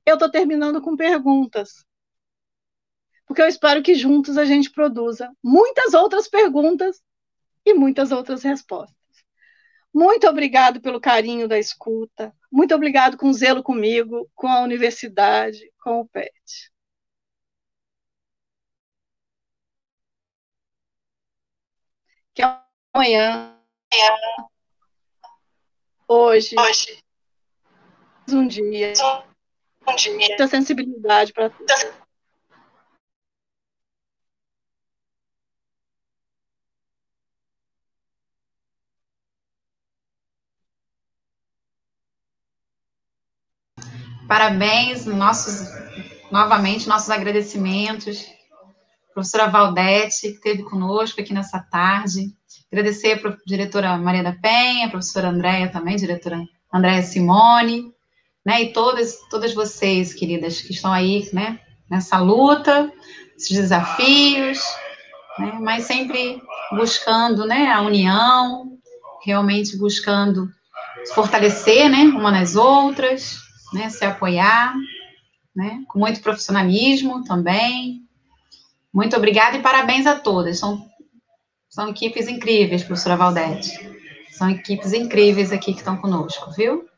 Eu estou terminando com perguntas. Porque eu espero que juntos a gente produza muitas outras perguntas e muitas outras respostas. Muito obrigado pelo carinho da escuta. Muito obrigado com o zelo comigo, com a universidade, com o PET. Que amanhã, hoje, um dia, muita sensibilidade para tudo.
Parabéns, novamente, nossos agradecimentos. Professora Valdete, que esteve conosco aqui nessa tarde. Agradecer a diretora Maria da Penha, a professora Andréia também, diretora Andréia Simone, né, e todas vocês, queridas, que estão aí, né, nessa luta, esses desafios, né, mas sempre buscando, né, a união, realmente buscando se fortalecer, né, uma nas outras, né, se apoiar, né, com muito profissionalismo também. Muito obrigada e parabéns a todas. São equipes incríveis, professora Valdete. São equipes incríveis aqui que estão conosco, viu?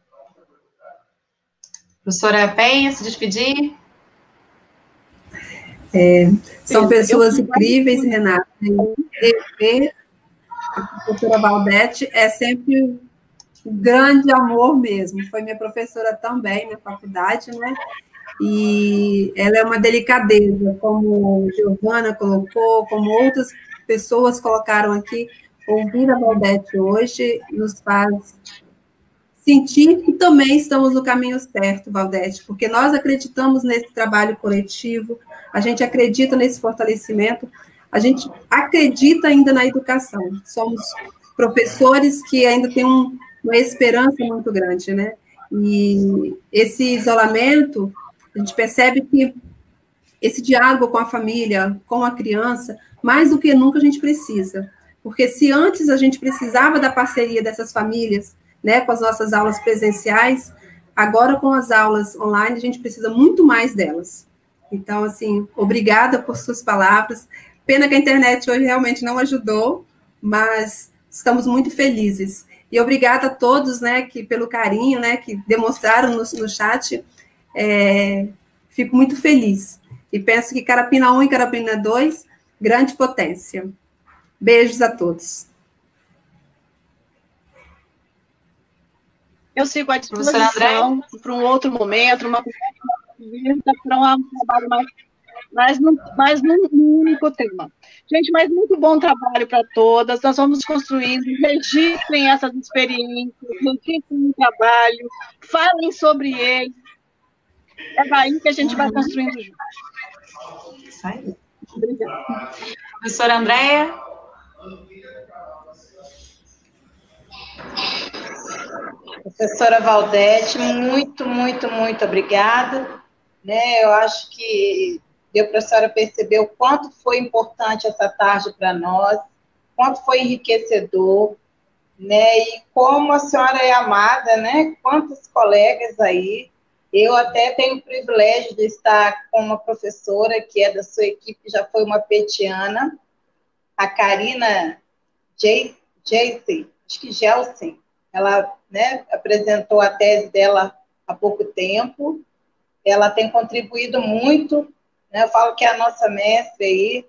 Professora Penha, se despedir.
São pessoas incríveis, Renata. E a professora Valdete é sempre um grande amor mesmo. Foi minha professora também na faculdade, né? E ela é uma delicadeza, como Giovana colocou, como outras pessoas colocaram aqui. Ouvir a Valdete hoje nos faz sentir que também estamos no caminho certo, Valdete, porque nós acreditamos nesse trabalho coletivo, a gente acredita nesse fortalecimento, a gente acredita ainda na educação. Somos professores que ainda têm uma esperança muito grande, né? E esse isolamento, a gente percebe que esse diálogo com a família, com a criança, mais do que nunca a gente precisa. Porque se antes a gente precisava da parceria dessas famílias, né, com as nossas aulas presenciais, agora com as aulas online a gente precisa muito mais delas. Então, assim, obrigada por suas palavras. Pena que a internet hoje realmente não ajudou, mas estamos muito felizes. E obrigada a todos, né, pelo carinho, né, que demonstraram no chat. Fico muito feliz. E penso que Carapina 1 e Carapina 2, grande potência. Beijos a todos.
Eu sigo à disposição para um outro momento, uma conversa, para um trabalho mais num único tema. Gente, mas muito bom trabalho para todas. Nós vamos construindo, registrem essas experiências, registrem o trabalho, falem sobre ele. É daí que a gente vai construindo juntos.
Isso aí.
Obrigada.
Professora Andréia.
Professora Valdete, muito, muito, muito obrigada. Né, eu acho que deu para a senhora perceber o quanto foi importante essa tarde para nós, quanto foi enriquecedor, né, e como a senhora é amada, né, quantos colegas aí. Eu até tenho o privilégio de estar com uma professora que é da sua equipe, já foi uma petiana, a Karina Gelsen, acho que Gelsen, ela, né, apresentou a tese dela há pouco tempo, ela tem contribuído muito, né, eu falo que é a nossa mestre aí,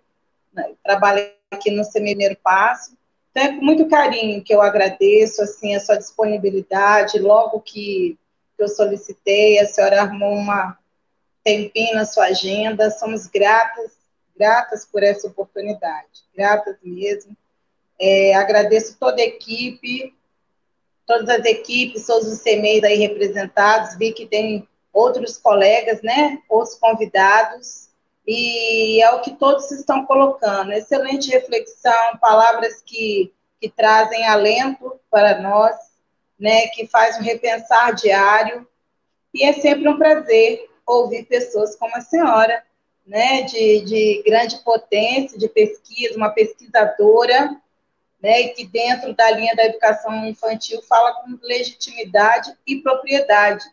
né, trabalha aqui no Primeiro Passo, então é com muito carinho que eu agradeço, assim, a sua disponibilidade, logo que eu solicitei, a senhora arrumou uma tempinho na sua agenda, somos gratas por essa oportunidade, gratas mesmo. Agradeço toda a equipe, todas as equipes, todos os CMEs aí representados, vi que tem outros colegas, né, outros convidados, e é o que todos estão colocando, excelente reflexão, palavras que trazem alento para nós, né, que faz um repensar diário, e é sempre um prazer ouvir pessoas como a senhora, né, de grande potência, de pesquisa, uma pesquisadora, né, e que dentro da linha da educação infantil fala com legitimidade e propriedade.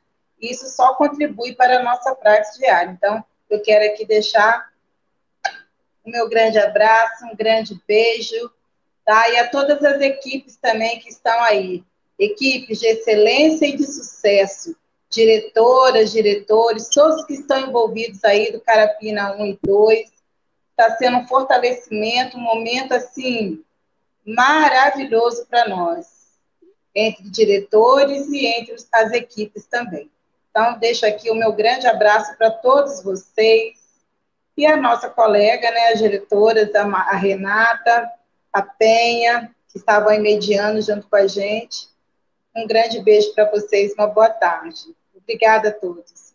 Isso só contribui para a nossa prática diária. Então, eu quero aqui deixar o meu grande abraço, um grande beijo, tá? E a todas as equipes também que estão aí, equipes de excelência e de sucesso, diretoras, diretores, todos que estão envolvidos aí do Carapina 1 e 2, está sendo um fortalecimento, um momento, assim, maravilhoso para nós, entre diretores e entre as equipes também. Então, deixo aqui o meu grande abraço para todos vocês e a nossa colega, né, as diretoras, a Renata, a Penha, que estavam aí mediando junto com a gente. Um grande beijo para vocês, uma boa tarde. Obrigada a todos.